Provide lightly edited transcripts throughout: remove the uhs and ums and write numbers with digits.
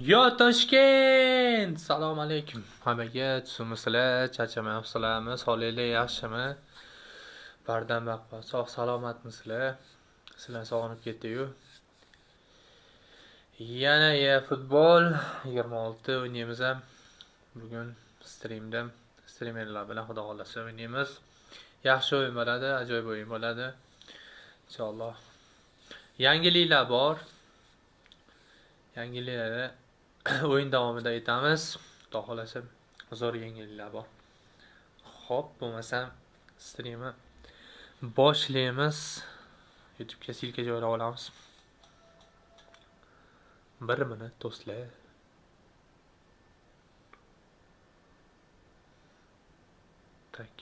Yo Toshkent! Assalomu alaykum. Hammaga tushunmisizlar, charchamayapsizlarmi? Sog'lig'inglar yaxshimi? Bardam baqqa, sog' salomatmisizlar? Sizlar sog'inib ketdi-yu. Yana eFootball 26 o'ynaymiz ham. Bugun strimda streamerlar bilan xudo xolasa o'ynaymiz. Yaxshi o'yin bo'ladi, ajoyib o'yin bo'ladi. Inshaalloh. Yangiliklar bor. Yangiliklarni o'yin davomida aytamiz. Xudo xolasa zo'r yangiliklar bor. Xo'p, bo'lmasam streamni boshlaymiz. YouTube'ga silka joylab olamiz. 1 minut do'stlar. Tak.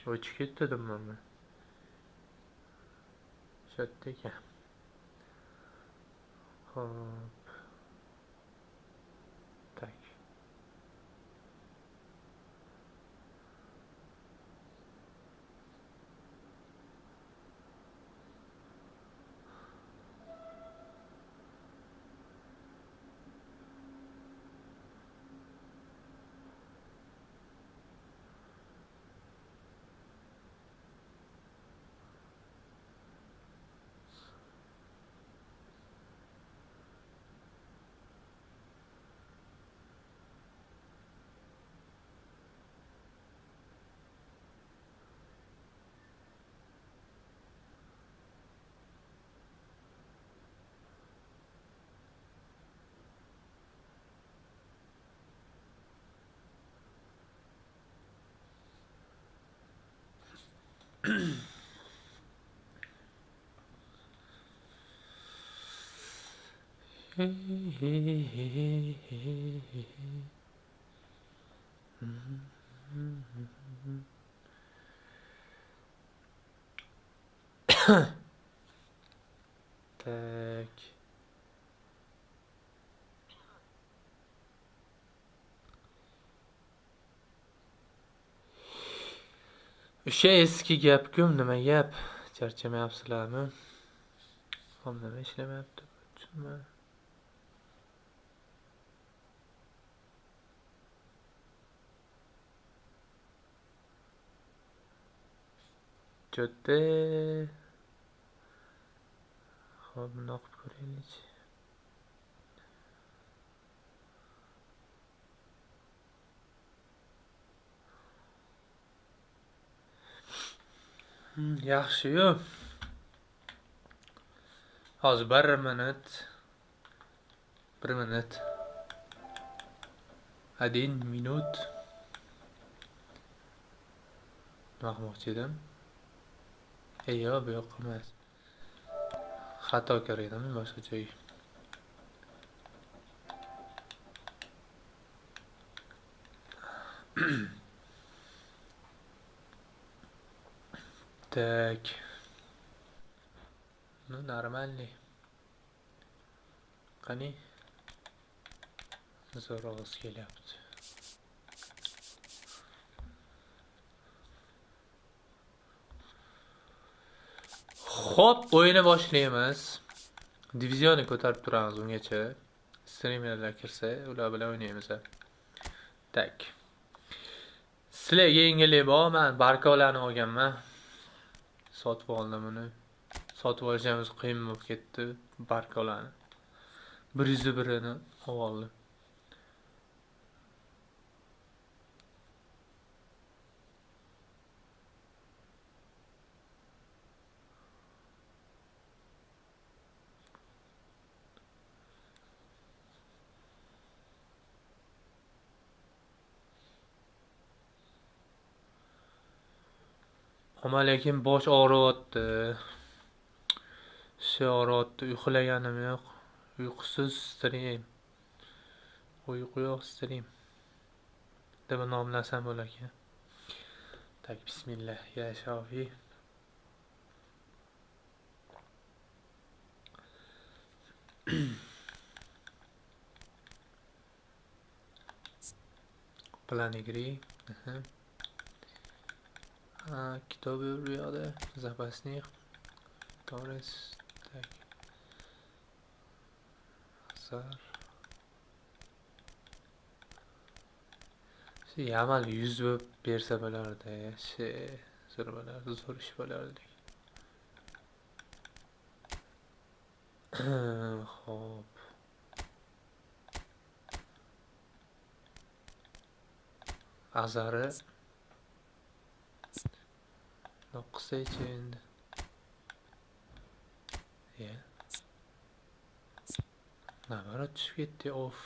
O'chib ketdi dumimni. Shatda ekan. Hop. Tak. Tak. O'sha eski gap-ku, nima gap? Charchamayapsizlarmi? Hop, nima ishlamayapti? Tushunmadim. Jo'tte. Hop, bundoq qilib ko'raylik. Yaxshi-yu. Hozir 1 minut. 1 minut. 1 minut. Vaqtmoqchi edim. Yo'q, bu yoqqa emas. Xato kirdim boshqa joyga. Так. Ну, нормальный. Qani? Zo'r ovoz kelyapti. Xo'p, o'yinni boshlaymiz. Divizionni ko'tarib turamiz ungacha. Streamerlar kirsa, ular bilan o'ynaymiz. Tak. Sizlarga yengillik bor, men barkalarni olganman. Sotib oldim uni. Sotib olishimiz qiyin bo'lib ketdi barkalarni. 101 oldim. Ama lekin bosh og'riyapti. Og'riyapti, uxlaganim yo'q. Uyqusiz stream. Uyqu yo'q stream. deb nomlasam bo'larkan. Tak, bismillah, ya Shofiy. Plan игры. Kitobi buyoda, запасных. Torres. Tak. Zar. Yamal 100 bo'lib bersa bo'lardi. Zo'r bo'lardi, zo'r ish bo'lardi. Xo'p. Azari o'qisachi endi. Nabarat tushib ketdi. Of.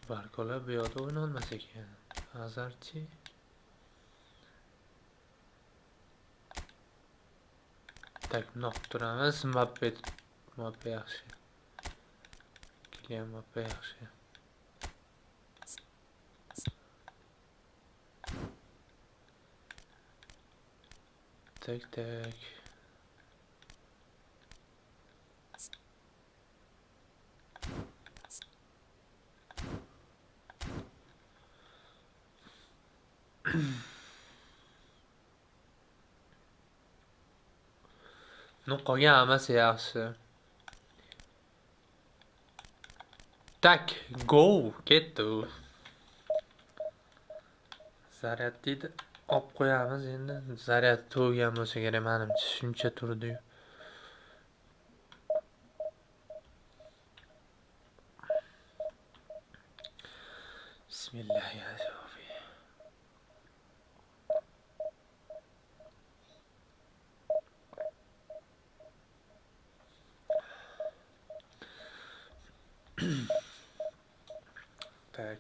Barkola buyoda o'ynolmas ekan. Azarchi. Tak, nok turamiz. Mbappe yaxshi. Kilian Mbappe yaxshi. Tak. No, qolgan hammasi yaxshi. Tak, go, ketdi u. Zaryad deydi. Olib qo'yamiz endi. Zaryad to'g'gan bo'lsa kerak, menimcha shuncha turdi-yu. Bismillah ya Shofiy. Tak.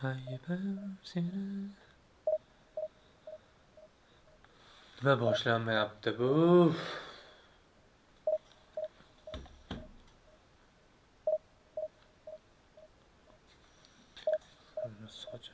Aybim seni. Nima boshlanmayapti bu? So'cha.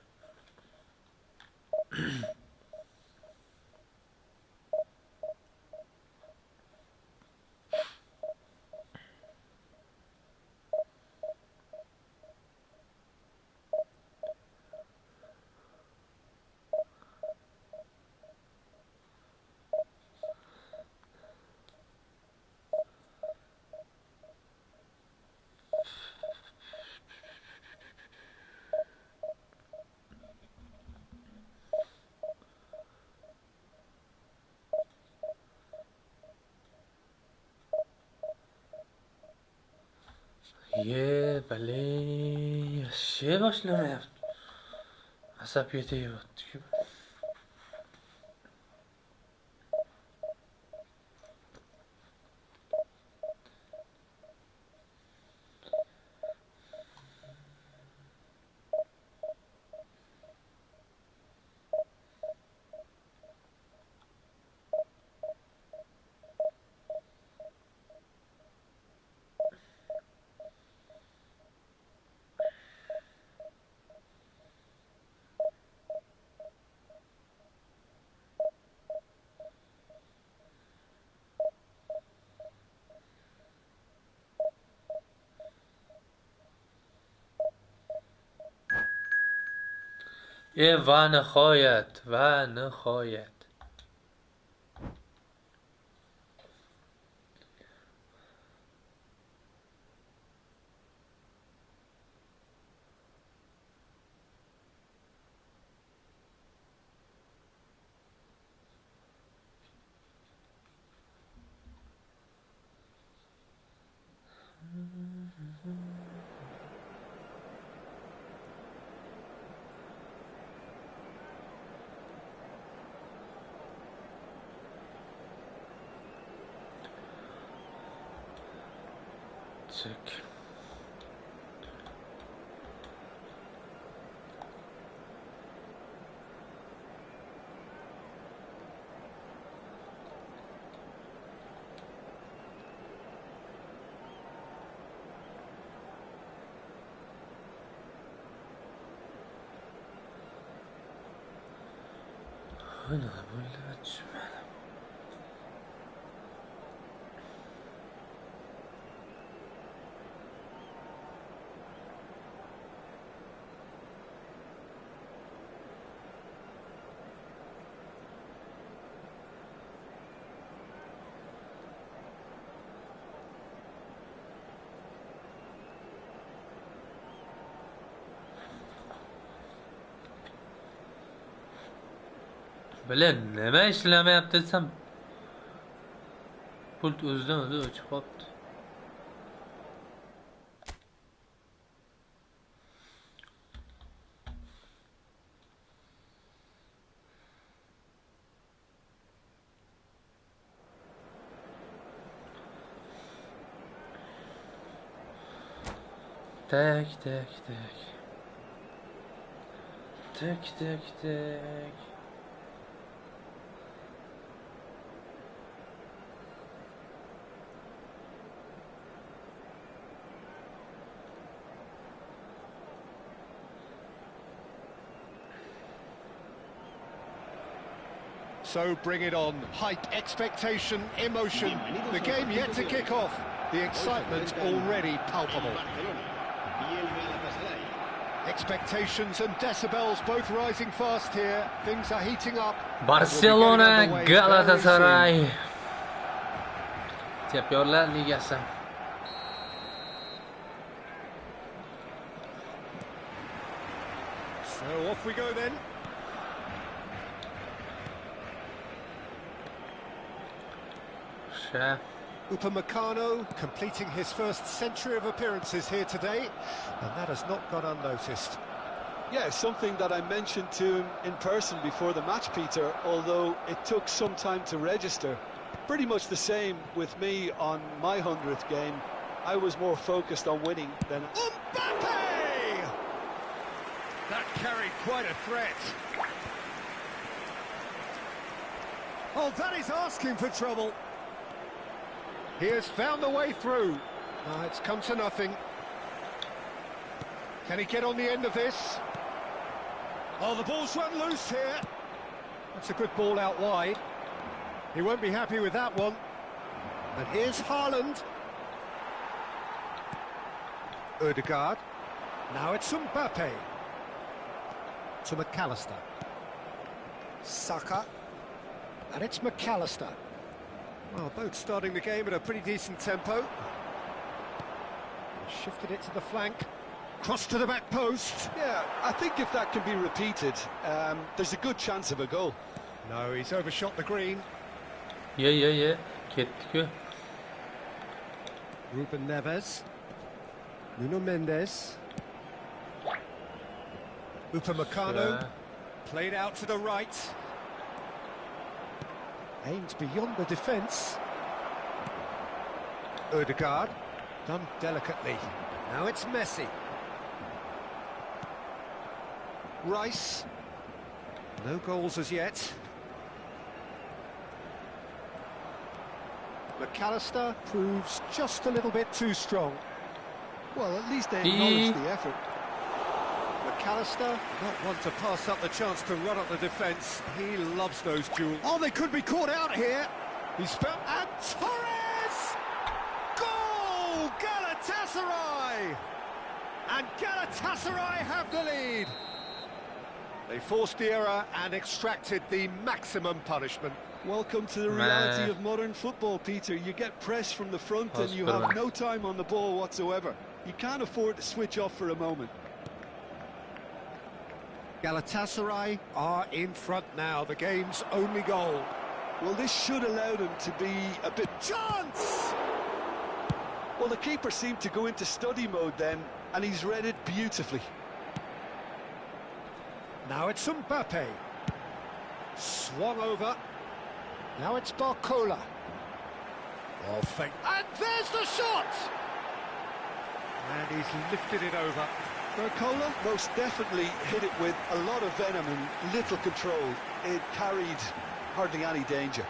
Bale, şey başlamayapti. Asab yetyapti. Va nihoyat, va nihoyat. Check. Ana bo'ylab tushmadi. Bilan nima ishlamayapti desam, pult o'zidan o'zi o'chib qolibdi. Tak, tak, tak. Tak, tak, tak. So bring it on. Hype, expectation, emotion. The game yet to kick off. The excitement already palpable. Expectations and decibels both rising fast here. Things are heating up. Barcelona, Galatasaray. Chempionlar Ligasi. So off we go then. Upamecano completing his first century of appearances here today, and that has not gone unnoticed. Yeah, something that I mentioned to him in person before the match, Peter, although it took some time to register. Pretty much the same with me on my 100th game. I was more focused on winning than... Mbappe! That carried quite a threat. Oh, that is asking for trouble. He has found the way through. It's come to nothing. Can he get on the end of this? Oh, the ball's run loose here. That's a good ball out wide. He won't be happy with that one. And here's Haaland. Ødegaard. Now it's Mbappe. To McAllister. Saka. And it's McAllister. Well, both starting the game at a pretty decent tempo. Shifted it to the flank. Cross to the back post. Yeah, I think if that can be repeated, there's a good chance of a goal. No, he's overshot the green. Yeah. Ketdik-ku. Ruben Neves. Nuno Mendes. Upamecano. Played out to the right. Aimed beyond the defence. Ødegaard, done delicately. Now it's Messi. Rice. No goals as yet. McAllister proves just a little bit too strong. Well, at least they acknowledge the effort. McAllister, not one to pass up the chance to run up the defence. He loves those duels. Oh, they could be caught out here. He's found... And Torres! Goal! Galatasaray! And Galatasaray have the lead. They forced the error and extracted the maximum punishment. Welcome to the reality of modern football, Peter. You get pressed from the front and you have no time on the ball whatsoever. You can't afford to switch off for a moment. Galatasaray are in front now, the game's only goal. Well, this should allow them to be a bit... Chance! Well, the keeper seemed to go into study mode then, and he's read it beautifully. Now it's Mbappe. Swung over. Now it's Barcola. Oh, fake. And there's the shot! And he's lifted it over. Barcola most definitely hit it with a lot of venom and little control. It carried hardly any danger.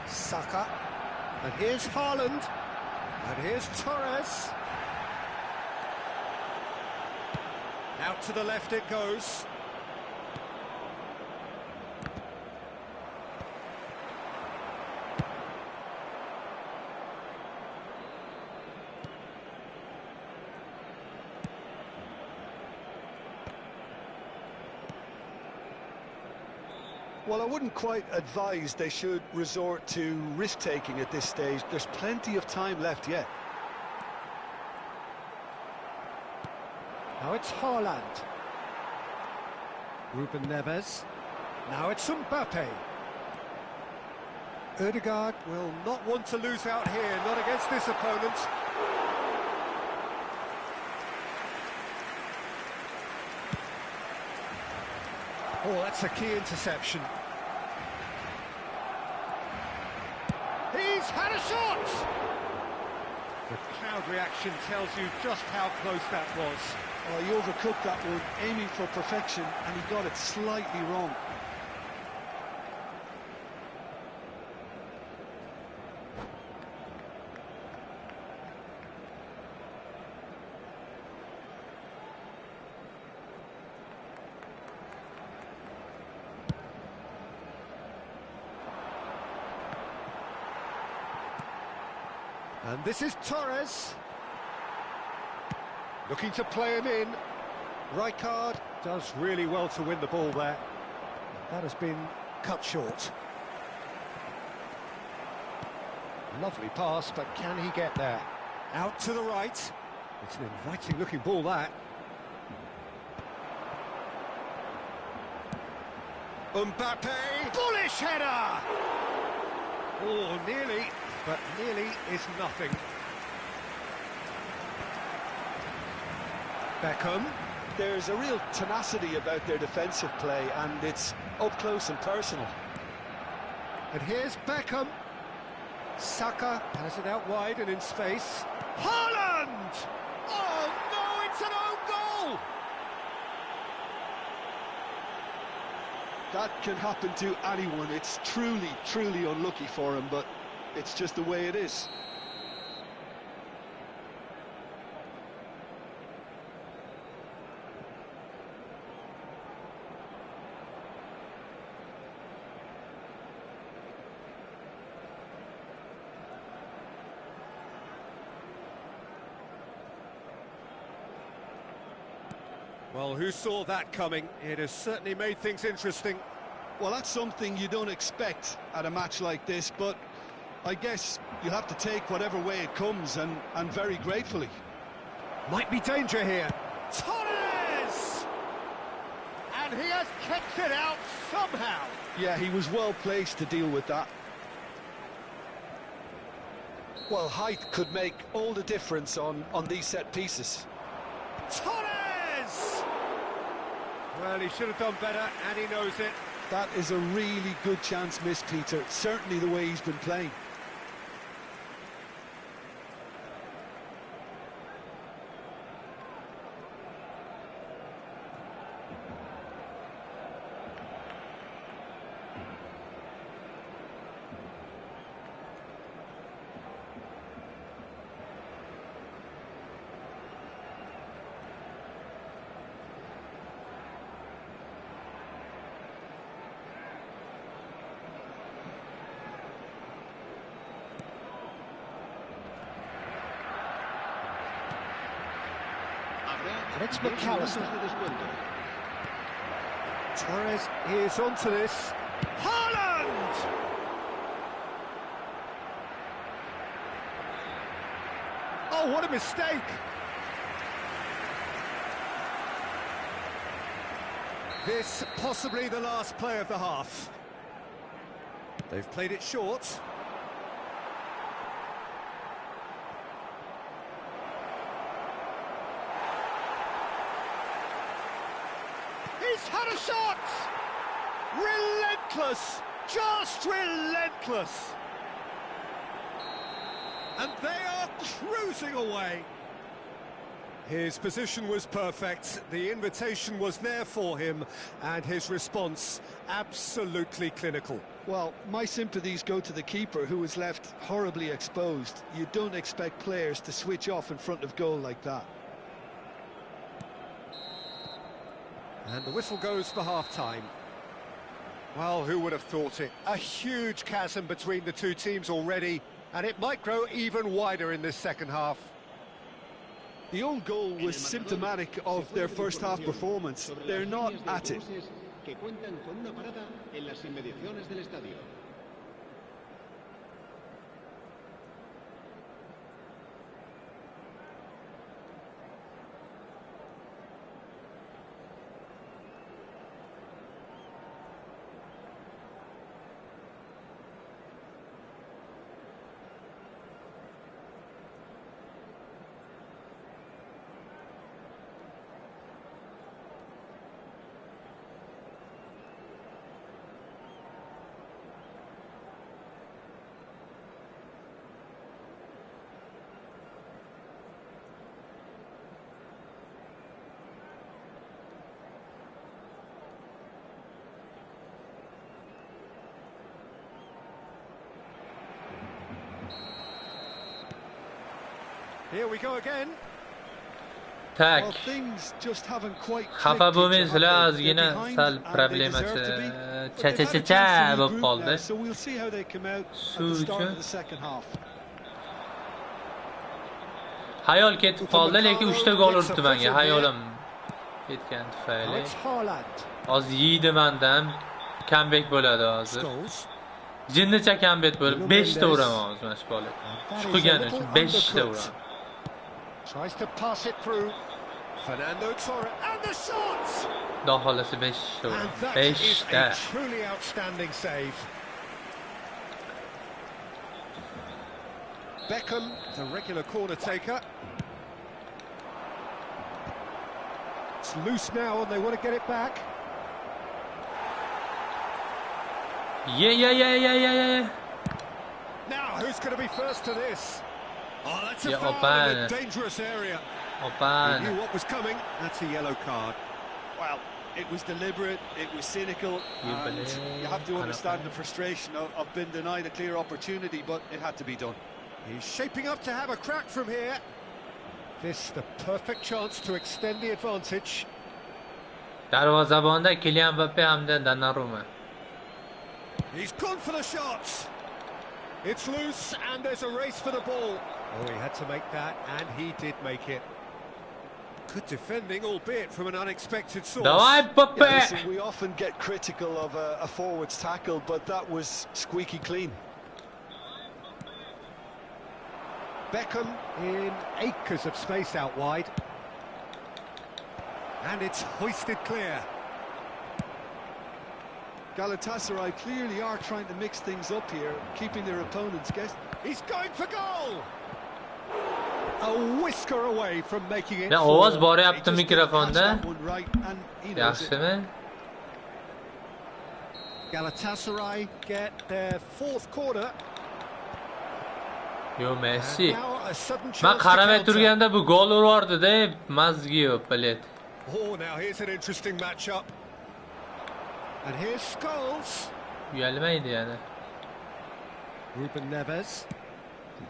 Saka. And here's Haaland. And here's Torres. Out to the left it goes. Well, I wouldn't quite advise they should resort to risk-taking at this stage. There's plenty of time left yet. Now it's Haaland. Ruben Neves. Now it's Mbappe. Ødegaard will not want to lose out here, not against this opponent. Oh, that's a key interception. He's had a shot! The crowd reaction tells you just how close that was. Oh, he overcooked that one, aiming for perfection, and he got it slightly wrong. And this is Torres. Looking to play him in. Rijkaard does really well to win the ball there. That has been cut short. Lovely pass, but can he get there? Out to the right. It's an inviting looking ball, that. Mbappe! Bullish header! Oh, nearly. But nearly is nothing. Beckham. There's a real tenacity about their defensive play, and it's up close and personal. And here's Beckham. Saka has it out wide and in space. Haaland! Oh no, it's an own goal! That can happen to anyone. It's truly, truly unlucky for him, but it's just the way it is. Well, who saw that coming? It has certainly made things interesting. Well, that's something you don't expect at a match like this, but I guess you'll have to take whatever way it comes, and very gratefully. Might be danger here. Torres! And he has kept it out somehow. Yeah, he was well placed to deal with that. Well, height could make all the difference on these set pieces. Torres! Well, he should have done better, and he knows it. That is a really good chance missed, Peter. Certainly the way he's been playing. And it's McAllister. Torres is onto this. Haaland! Oh, what a mistake! This possibly the last play of the half. They've played it short. He's had a shot! Relentless! Just relentless! And they are cruising away. His position was perfect, the invitation was there for him, and his response absolutely clinical. Well, my sympathies go to the keeper, who was left horribly exposed. You don't expect players to switch off in front of goal like that. And the whistle goes for half-time. Well, who would have thought it? A huge chasm between the two teams already, and it might grow even wider in this second half. The own goal was symptomatic of their first half performance. They're not at it. Here we go again. Tak. Well, things just haven't quite Xafa bo'lmaysizlar, clicked. ozgina They're behind sal and they problemachi deserve to be, but cha they've cha had cha a chance to cha bo'lib regroup now, qoldi. so we'll see how they come out at Shu the start uchun of the second half. hayol ketib qoldi, lekin 3 ta gol urdi menga. Hayolim ketgan Now tufayli. it's Haaland. Hozir yeydi mendan. Comeback bo'ladi hozir. Scholes. Jinnicha comeback bo'lib 5 ta uraman hozir mana shu bola. Shu qilgani uchun 5 ta uraman. Tries to pass it through. Fernando Torres and the shot! Xudo xolasa 5 ta And uraman. that 5 is ta. a truly outstanding save. Beckham, the regular corner taker. It's loose now and they want to get it back. Yeah. Now, who's going to be first to this? Oh, that's a Yeah, foul in a open. dangerous area. He Open. knew what was coming. That's a yellow card. Well, it was deliberate, it was cynical, You and believe you have to and understand open. the frustration of being denied a clear opportunity, but it had to be done. He's shaping up to have a crack from here. This the perfect chance to extend the advantage. Darvozabonda Kylian Mbappe hamda Donnarumma. He's gone for the shots. It's loose and there's a race for the ball. Oh, he had to make that, and he did make it. Good defending, albeit from an unexpected source. Давай, Yeah, Mbappe! listen, we often get critical of a forward's tackle, but that was squeaky clean. Beckham in acres of space out wide. And it's hoisted clear. Galatasaray clearly are trying to mix things up here, keeping their opponents guessing. He's going for goal! A whisker away from making it. Ya ovoz four. boryapti He just didn't catch mikrofonda. that one right, and he knows it. Yaxshimi? Galatasaray get their fourth corner. Yo, And Messi. now a sudden Men chance to qaramay counter. turganda bu gol urardi-da, mazgi bilet. Oh, now here's an interesting matchup. And here's Scholes. Uyalmaydi yana. Ruben Neves.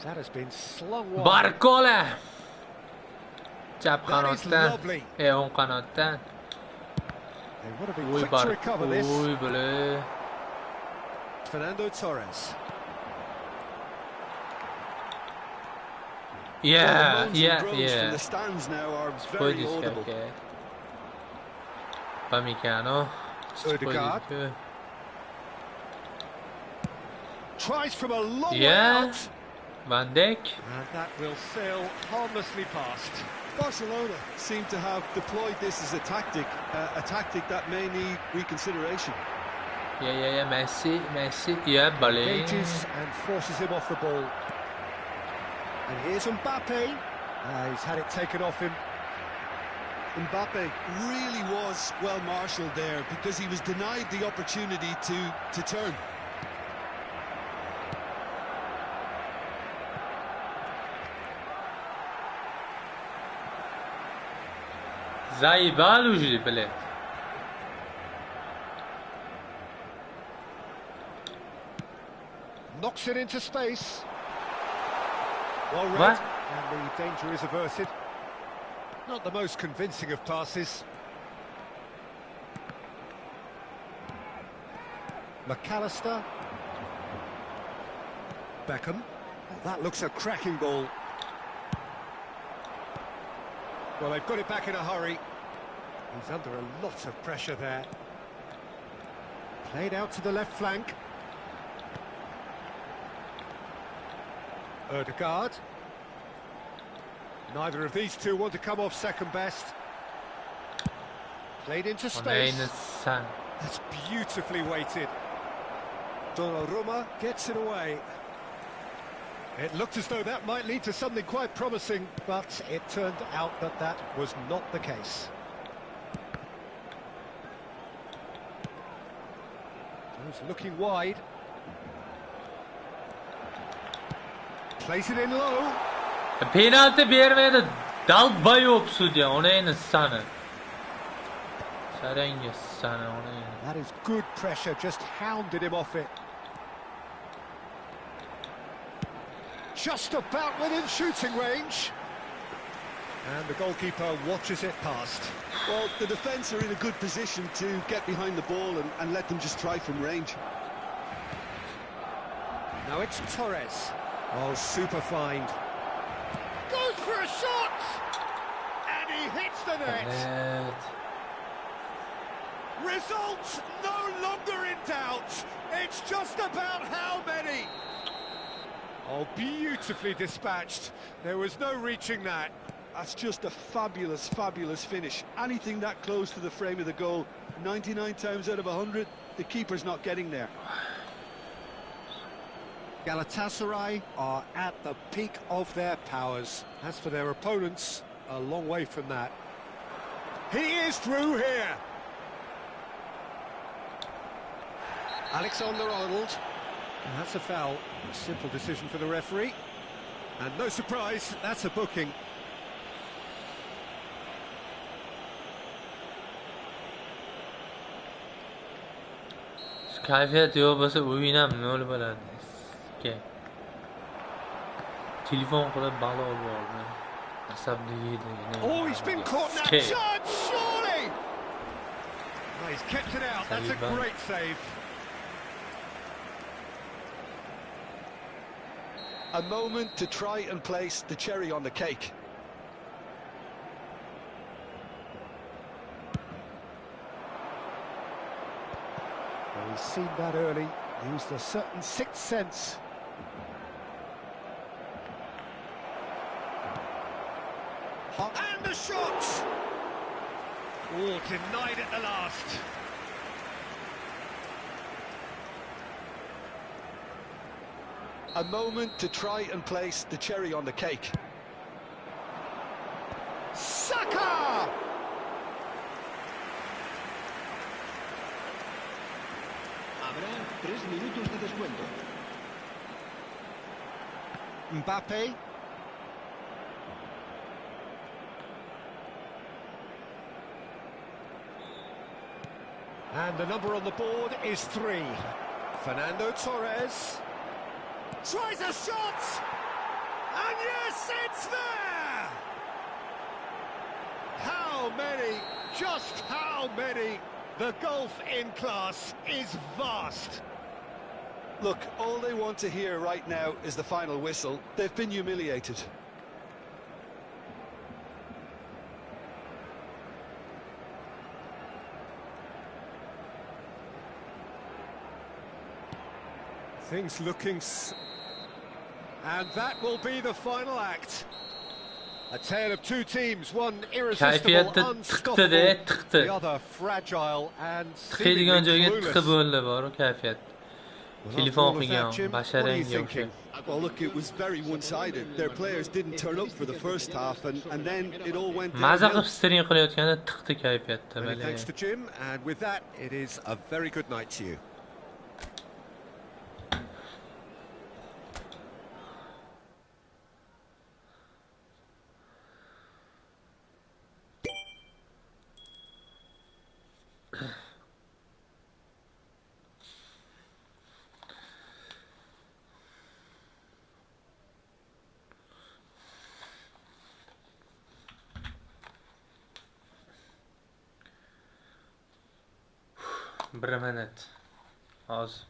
That has been slung wide. Barkola. Chap That is qanotdan, lovely. o'ng qanotdan. They want to be Uy quick bar. to recover this. Uy bile. Fernando Torres. Yeah, The moans and groans from yeah. the stands now are Poi very audible. diskake. Pamicano. Odegaard. Tries from a long way Yeah. out. Van Dijk. And that will sail harmlessly past. Barcelona seem to have deployed this as a tactic that may need reconsideration. Yeah. Messi. Yeah, Bale. Engages and forces him off the ball. And here's Mbappe. He's had it taken off him. Mbappe really was well marshalled there because he was denied the opportunity to turn. Zaibaluji bilet. Knocks it into space. Well read. What? And the danger is averted. Not the most convincing of passes. McAllister. Beckham. Oh, that looks a cracking ball. Well, they've got it back in a hurry. He's under a lot of pressure there. Played out to the left flank. Odegaard. Neither of these two want to come off second best. Played into space. Onaynisan. That's beautifully weighted. Donnarumma gets it away. It looked as though that might lead to something quite promising, but it turned out that that was not the case. He's looking wide. Plays it in low. Penalti bermaydi. Dalbayop sudya. Onaynisan. Sarangi sana onayni. That is good pressure, just hounded him off it. Just about within shooting range. And the goalkeeper watches it past. Well, the defence are in a good position to get behind the ball and let them just try from range. Now it's Torres. Oh, super find. Goes for a shot! And he hits the net. Evet. Results no longer in doubt. It's just about how many. Oh, beautifully dispatched. There was no reaching that. That's just a fabulous, fabulous finish. Anything that close to the frame of the goal, 99 times out of 100, the keeper's not getting there. Galatasaray are at the peak of their powers. As for their opponents, a long way from that. He is through here. Alexander-Arnold. And that's a foul. A simple decision for the referee. And no surprise, that's a booking. Kayfiyat yo'q bo'lsa o'yin ham nol bo'ladi. Telefon qilib balo oldi. Asabli yedi. Oh, he's been caught in that chance, surely! Oh, he's kept it out, that's a great save. A moment to try and place the cherry on the cake. Well, he's seen that early, used a certain sixth sense. And the shot! Oh, denied at the last. A moment to try and place the cherry on the cake. Saka! Habrá 3 minutos de descuento. Mbappe. And the number on the board is 3. Fernando Torres. Tries a shot! And yes, it's there! How many? Just how many? The gulf in class is vast. Look, all they want to hear right now is the final whistle. They've been humiliated. Things looking... And that will be the final act. A tale of two teams, one irresistible, unstoppable, the other fragile and seemingly clueless. Well, look, it was very one-sided. Their players didn't turn up for the first half, and then it all went downhill. Many thanks to Jim, and with that, it is a very good night to you. Bir minut. Hozir.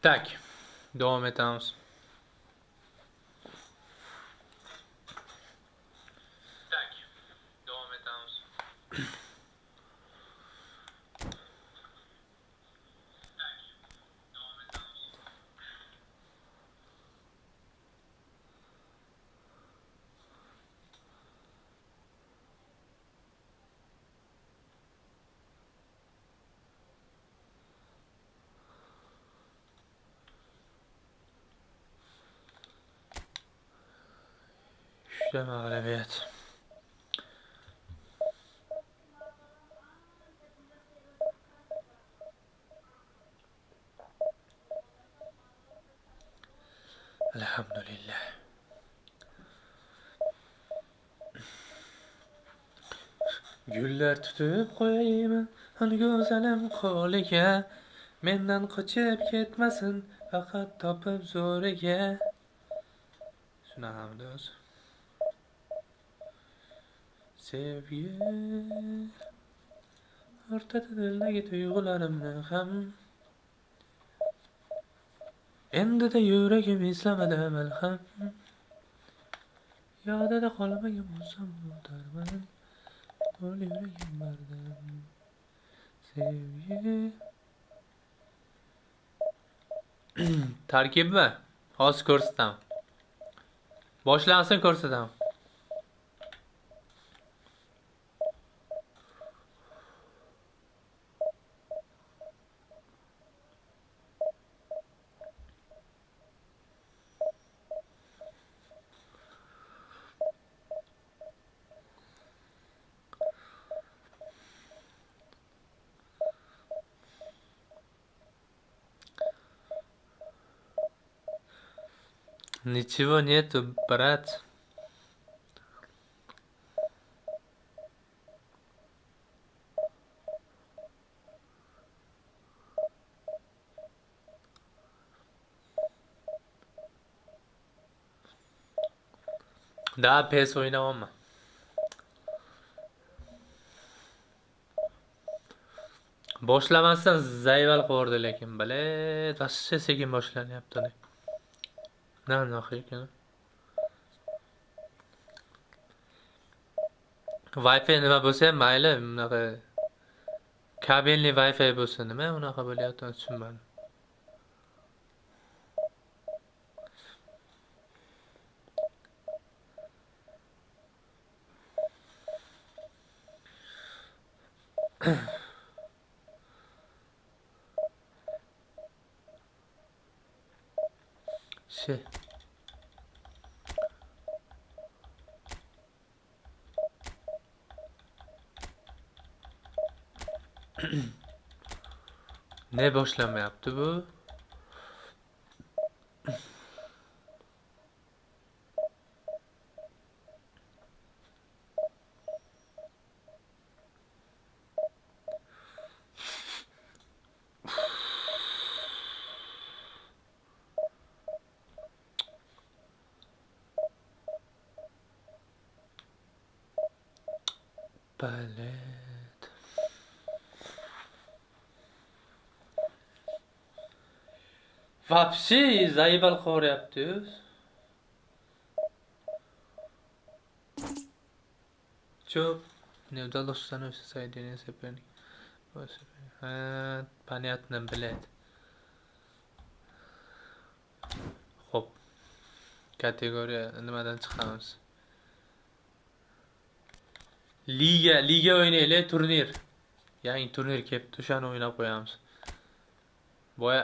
Tak. Davom etamiz. Üçte mağlubiyet. Elhamdülillah. Gullar tutib qo'yaymi go'zalim qo'liga, mendan qochib ketmasin faqat topib zo'riga. Shunaqamidi o'zi. Sevgi o'rtada dildagi tuyg'ularimni ham endida yuragim eslamadi malham. Yodida qolmagan bo'lsam o'tarman, qo'l yuragim bardam. Sevgi tarkibmi? Hozir ko'rsataman. Boshlansin ko'rsataman. Ничего нету, брат. Daha PES oynamam mı? Boshlamasidan zayval qo'rdi lekin, bale, tasha sekin boshlanyapti. Nanaqa ekan. Wi-Fi nima bo'lsa ham mayli, bunaqa kabelli Wi-Fi bo'lsa nima unaqa bo'layotgan tushunmadim. Şey. Ne boşlama yaptı bu? Palet. Вообще заебал хор yaptı. Чё? Не удалось становиться соединение соперник. Понятно, блядь. Xo'p. Kategoriya nimadan chiqamiz? Liga o'ynaylik, turnir. Yangi turnir kelibdi, o'shani o'ynab qo'yamiz. Boya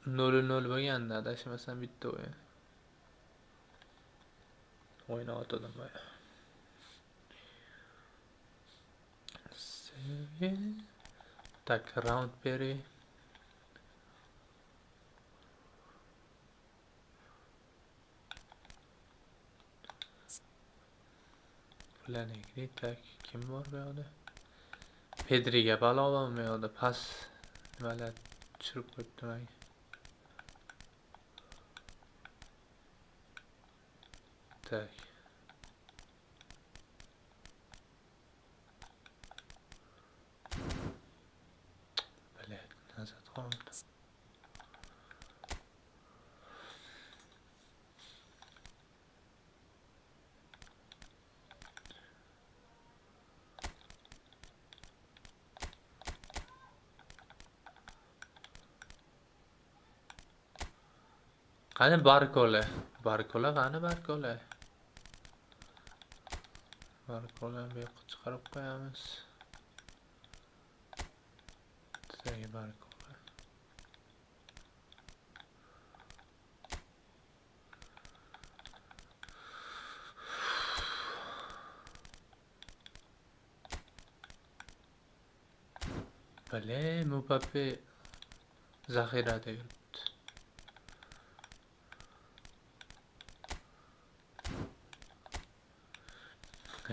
0-0 bo'lganda, adashmasam bitta o'yin. O'ynayotdim boya. Sevgi. Tak, round peri. Planegri, tak, kim bor bu yoqda? Pedriga balovan bu yoqda, pas nimalar tushirib qo'yibdi menga. Tak. Блядь, назад qoldi. Qani Barkola? Barkola qani Barkola? Barkolani bu yoqqa chiqarib qo'yamiz. Bizdagi Barkola. Bale, Mbappe zaxirada yuribdi.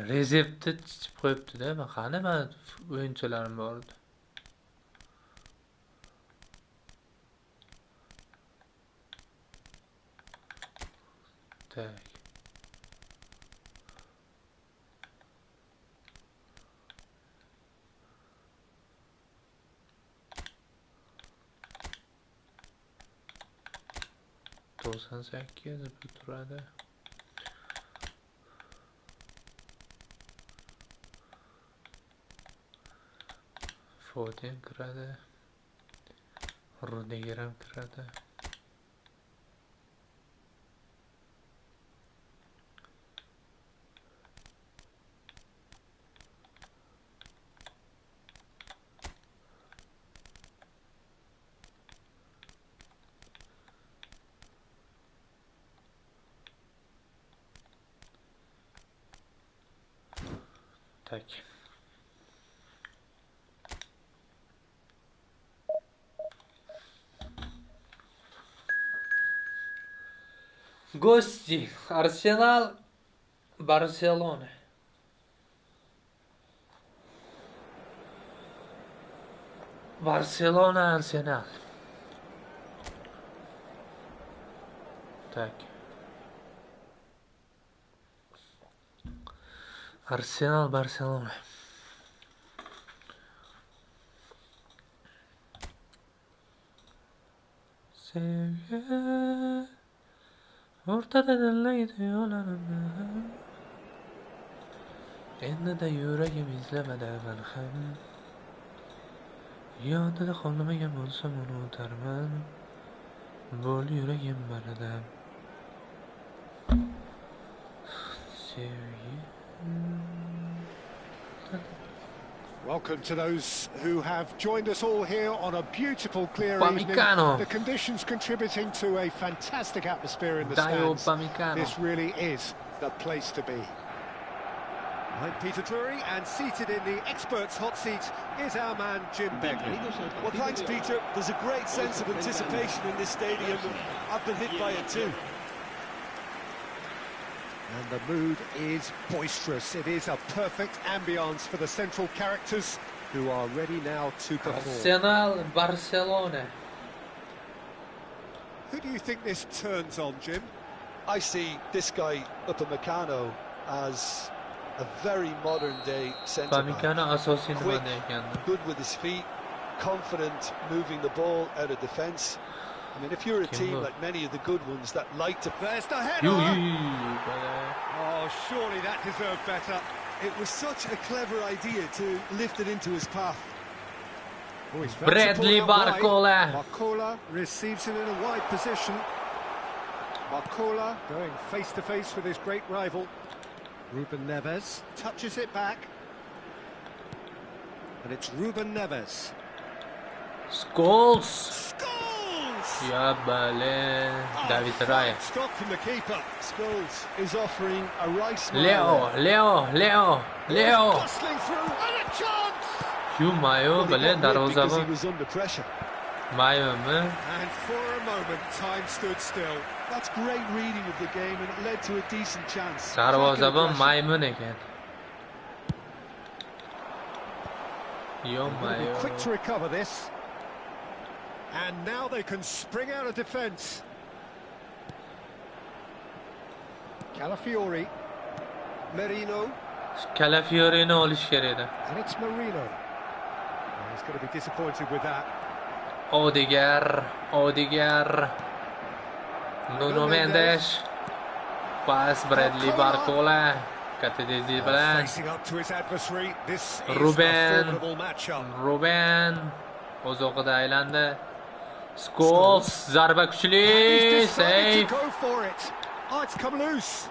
Rezervda chiqib qo'yibdi-da. Qani men o'yinchilarim bor edi. Tak. To'qson sakkiz bu turadi. Foden kiradi. Rudiger ham kiradi. Tak. Гости. Арсенал. Барселона. Барселона, Арсенал. Так. Arsenal, Barcelona. Sevgi ortada dillaydi yo'larimni. Endi-da yuragim izlamada men ham. Yodida qolmagan bo'lsam uni unutarman. Bo'l yuragim bardam. Sevgi. Welcome to those who have joined us all here on a beautiful, clear evening. The conditions contributing to a fantastic atmosphere in the stands. This really is the place to be. I'm Peter Drury, and seated in the experts' hot seat is our man Jim Begley. Well, thanks, Peter. There's a great sense of anticipation in this stadium. I've been hit by it too. And the mood is boisterous. It is a perfect ambience for the central characters who are ready now to perform. Arsenal, Barcelona. Who do you think this turns on, Jim? I see this guy Upamecano as a very modern-day centre-back. Quick, good with his feet, confident moving the ball out of defence. I mean, if you're a team like many of the good ones that like to... There's the header! Oh, surely that deserved better. It was such a clever idea to lift it into his path. Oh, Bradley Barcola. Barcola receives him in a wide position. Barcola going face-to-face with his great rival. Ruben Neves touches it back. And it's Ruben Neves. Scholes! Yeah, David Raya. Stop from the keeper. Scholes is offering a right Bustling Leo. through and a chance. Mayo, because he was under pressure. Mayo, and for a moment, time stood still. That's great reading of the game, and it led to a decent chance. Darvozabon maymun ekan. Mayo. Quick to recover this. And now they can spring out of defence. Calafiori. Merino. Calafiori olish kerak edi. And it's Merino. Oh, he's going to be disappointed with that. Odegaard. Nuno Mendes. Pass Bradley Barcola. Facing up to his adversary. This is a formidable matchup. Ruben. O'z o'qida aylandi. Scholes, zarba kuchli, He's decided safe. to go for it. Oh, it's come loose.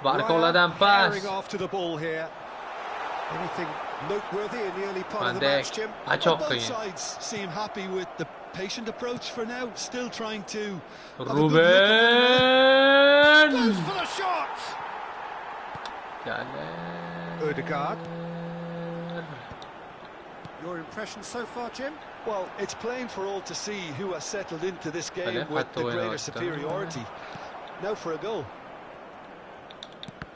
Barkoladan Ryan pas. herring after the ball here. Anything noteworthy in the early part of the Qanday? match, Jim? Achoq Both qiyin. sides seem happy with the patient approach for now, still trying to have a good look at one another. Ruben. Goes for the shot. Ødegaard. Your impression so far, Jim? Well, it's plain for all to see who has settled into this game Öyle, with hatta the greater oynattı. superiority. Now for a goal.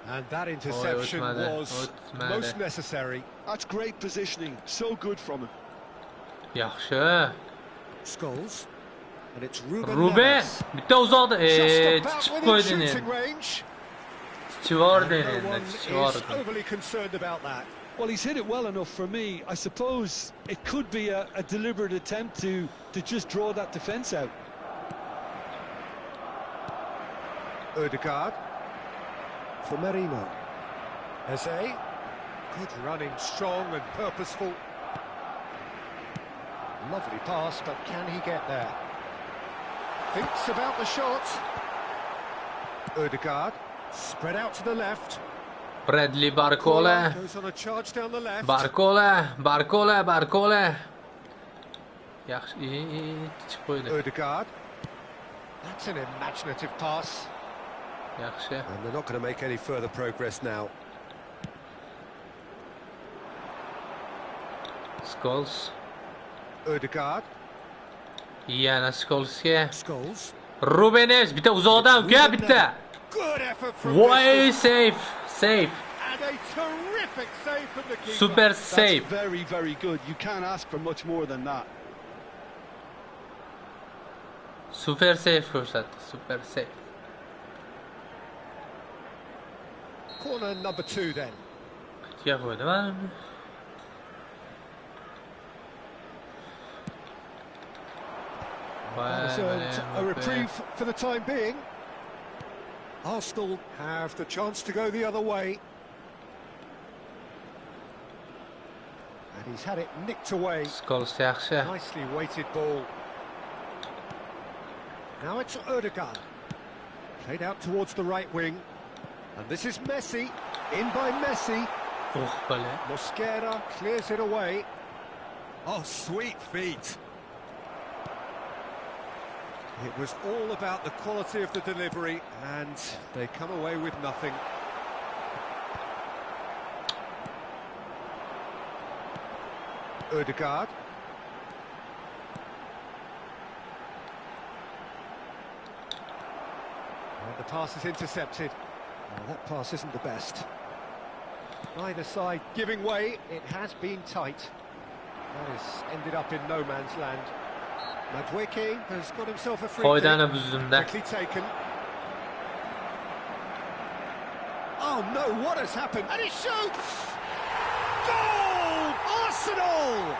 And that interception was Utmadi. most necessary. That's great positioning, so good from him. Yaxshi. Scholes. And it's Ruben Ruben. Neves. Bitta uzoqda. Just about Chiqib within qo'ydin shooting endi. range. Chivordi No endi, one is chivordi. overly concerned about that. Well, he's hit it well enough for me. I suppose it could be a deliberate attempt to just draw that defence out. Ødegaard. For Merino. Eze. Good running, strong and purposeful. Lovely pass, but can he get there? Thinks about the shot. Ødegaard. Spread out to the left. Bradley Barcola. Goes on a charge down the left. Barcola. Yaxshi, chiqib qo'ydi. Ødegaard. That's an imaginative pass. Yaxshi. And they're not going to make any further progress now. Scholes. Ødegaard. Yana Scholesga. Scholes. Ruben Neves bitta uzoqdan uka bitta. Good effort from Voy, distance. safe. And a terrific save from the keeper. Super That's safe. very, very good. You can't ask for much more than that. Super safe ko'rsatdi, super safe. Corner number 2 then. Ichiga qo'ydim. That is a reprieve for the time being. Arsenal have the chance to go the other way. And he's had it nicked away. Scholes yaxshi. Nicely weighted ball. Now it's Ødegaard. Played out towards the right wing. And this is Messi. In by Messi. Bale. Mosquera clears it away. Oh, sweet feet. It was all about the quality of the delivery, and they come away with nothing. Ødegaard. And the pass is intercepted. Well, that pass isn't the best. Neither side giving way. It has been tight. That has ended up in no man's land. Madueke has got himself a free kick. Qo'ydani buzdimda. Quickly taken. Oh no, what has happened? And he shoots! Goal! Arsenal!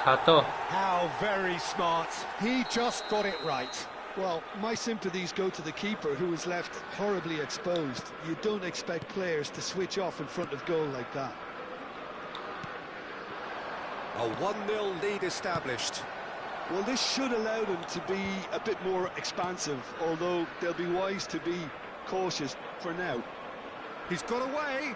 Xato. How very smart. He just got it right. Well, my sympathies go to the keeper, who was left horribly exposed. You don't expect players to switch off in front of goal like that. A 1-0 lead established. Well, this should allow them to be a bit more expansive, although they'll be wise to be cautious for now. He's got away.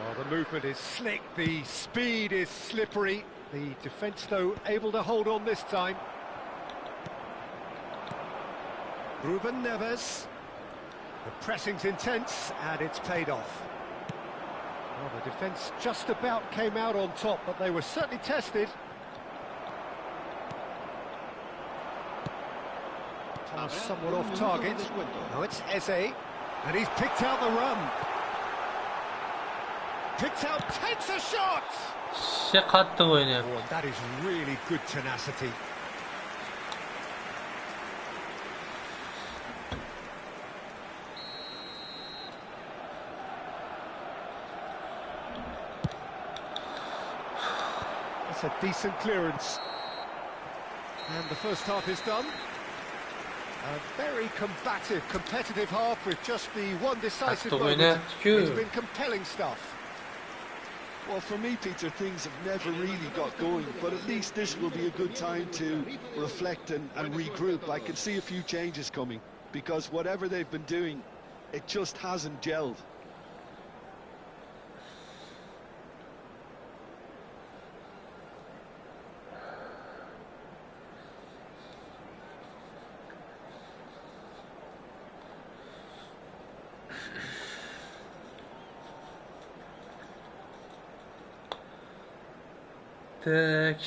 Oh, the movement is slick, the speed is slippery. The defence, though, able to hold on this time. Ruben Neves. The pressing's intense, and it's paid off. Well, the defence just about came out on top, but they were certainly tested. Somewhat off target. Now it's Eze, and he's picked out the run. Picked out, takes a shot! Qattiq o'ynayapti. Oh, and that is really good tenacity. That's a decent clearance. And the first half is done. A very combative, competitive half with just the one decisive moment. It's been compelling stuff. Well, for me, Peter, things have never really got going, but at least this will be a good time to reflect and regroup. I can see a few changes coming, because whatever they've been doing, it just hasn't gelled. Tak.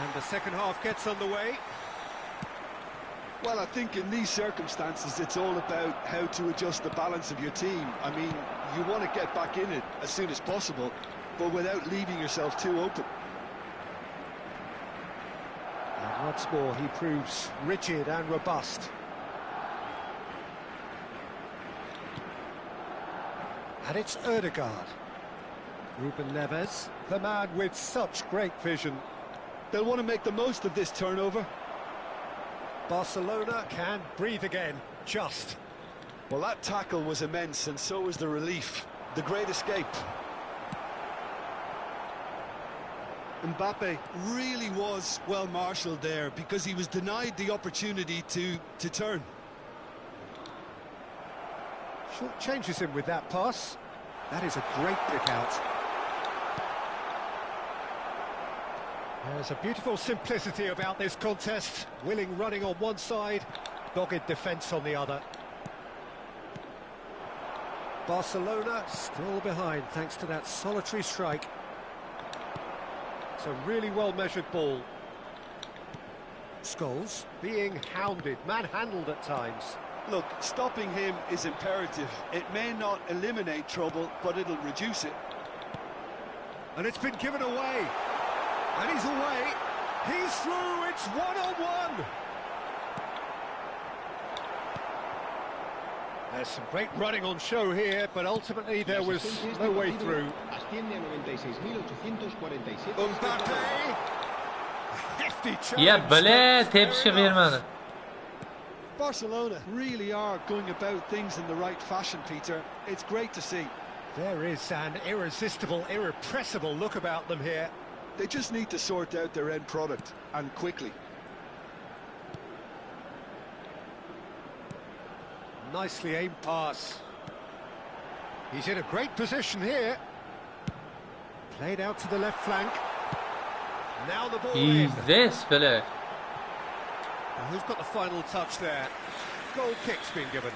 And the second half gets underway. Well, I think in these circumstances, it's all about how to adjust the balance of your team. I mean, you want to get back in it as soon as possible, but without leaving yourself too open. And once more, he proves rigid and robust. And it's Ødegaard. Ruben Neves, the man with such great vision. They'll want to make the most of this turnover. Barcelona can breathe again, just. Well, that tackle was immense, and so was the relief. The great escape. Mbappe really was well marshalled there because he was denied the opportunity to turn. Short changes him with that pass. That is a great pick out. There's a beautiful simplicity about this contest. Willing running on one side, dogged defence on the other. Barcelona still behind thanks to that solitary strike. It's a really well-measured ball. Scholes being hounded, manhandled at times. Look, stopping him is imperative. It may not eliminate trouble, but it'll reduce it. And it's been given away. And he's away. He's through. It's one-on-one. There's some great running on show here, but ultimately there was no way through. Mbappe. A hefty challenge. Ya bale tepishga bermadi. Barcelona really are going about things in the right fashion, Peter. It's great to see. There is an irresistible, irrepressible look about them here. They just need to sort out their end product, and quickly. Nicely aimed pass. He's in a great position here. Played out to the left flank. Now the ball in. This bale. And who's got the final touch there? Goal kick's been given.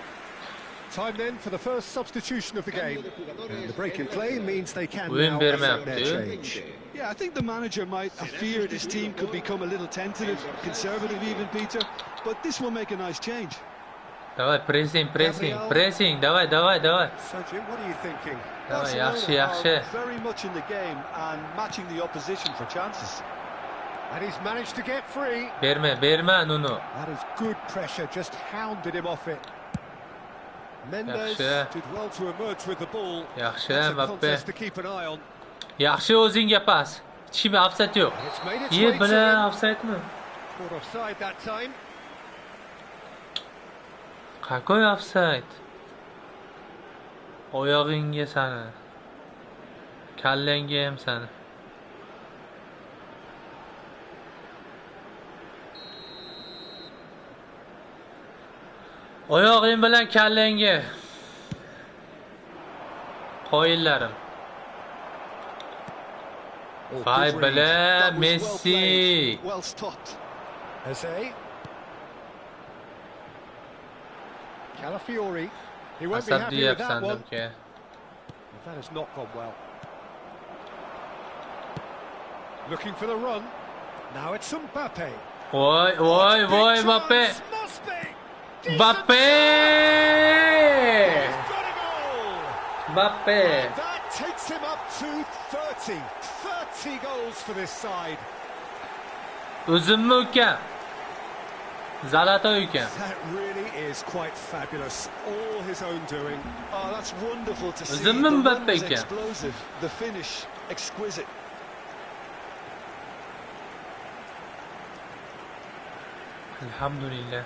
Time then for the first substitution of the game. And the break in play means they can now affect their change. Yeah, I think the manager might have feared his team could become a little tentative, conservative even, Peter. But this will make a nice change. Давай, pressing. Давай. So, Jim, what are you thinking? Давай, Barcelona yaxshi. are very much in the game and matching the opposition for chances. And he's managed to get free. Berma, Nuno. That is good pressure, just hounded him off it. Mendes did well to emerge with the ball. Yaxshi, That's a Mbappe. contest to keep an eye on. Yaxshi o'zingga pas. Hech offside yo'q. It's made its Ye way to bile him. offsidemi? Caught offside that time. Qaqoy offside? Oyog'ingga sani. Kallangga ham sani. Oyog'ing bilan kallangga. Qo'yillarim. Vay bile Messi. Well stopped. Eze. Calafiori. He won't be happy with that one. That has not gone well. Looking for the run. Now it's Mbappe. Voy, voy, voy, Mbappe. Must be. Mbappe! He's got a goal. Mbappe. And that takes him up to 30. 30 goals for this side. O'zimmi ukam. Zalatoy ukam. That really is quite fabulous. All his own doing. Oh, that's wonderful to see. O'zimmi The run Mbappe was ukam. explosive. The finish exquisite. Alhamdulillah.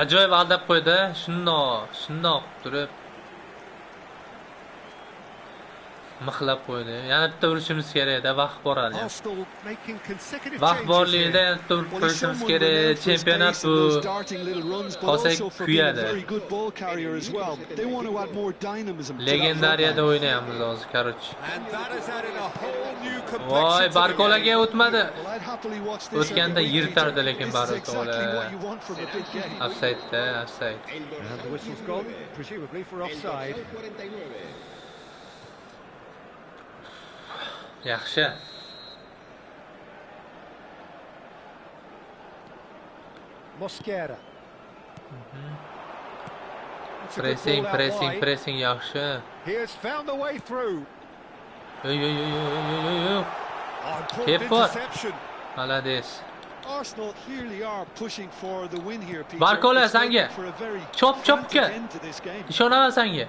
Ajoyib aldab qo'ydi. Shundoq turib mixlab qo'ydi. Yana bitta urishimiz kerak-da, vaqt boradi. Arsenal making consecutive Vaqt changes borligida here. yana bitta urib Well, he's qo'yishimiz someone renowned kerak. for his Chempionat pace bu. and those darting little runs, but Qolsak also for being a kuyadi. very good ball carrier as well. They want to add more dynamism to that front Legendariyada line. o'ynayapmiz hozir, короче. And that has added a whole new Voy, complexion to the Barkolaga game. o'tmadi. Well, I'd happily watch this O'tganda every week, yirtardi Peter. lekin This is Barkola. exactly what you want from a big game. Offside-da, offside. And the whistle's gone, presumably for offside. Yaxshi. Mosquera. It's a good Pressing, ball out pressing, wide. pressing yaxshi. He has found the way through. Yo yo yo yo yo yo yo. Oh, important Careful. interception. Malades. Arsenal clearly are pushing for the win here, Peter. Barkola, It's making sanga. for a very Chop, chop, frantic ke. end to this game. Ishonaman senga.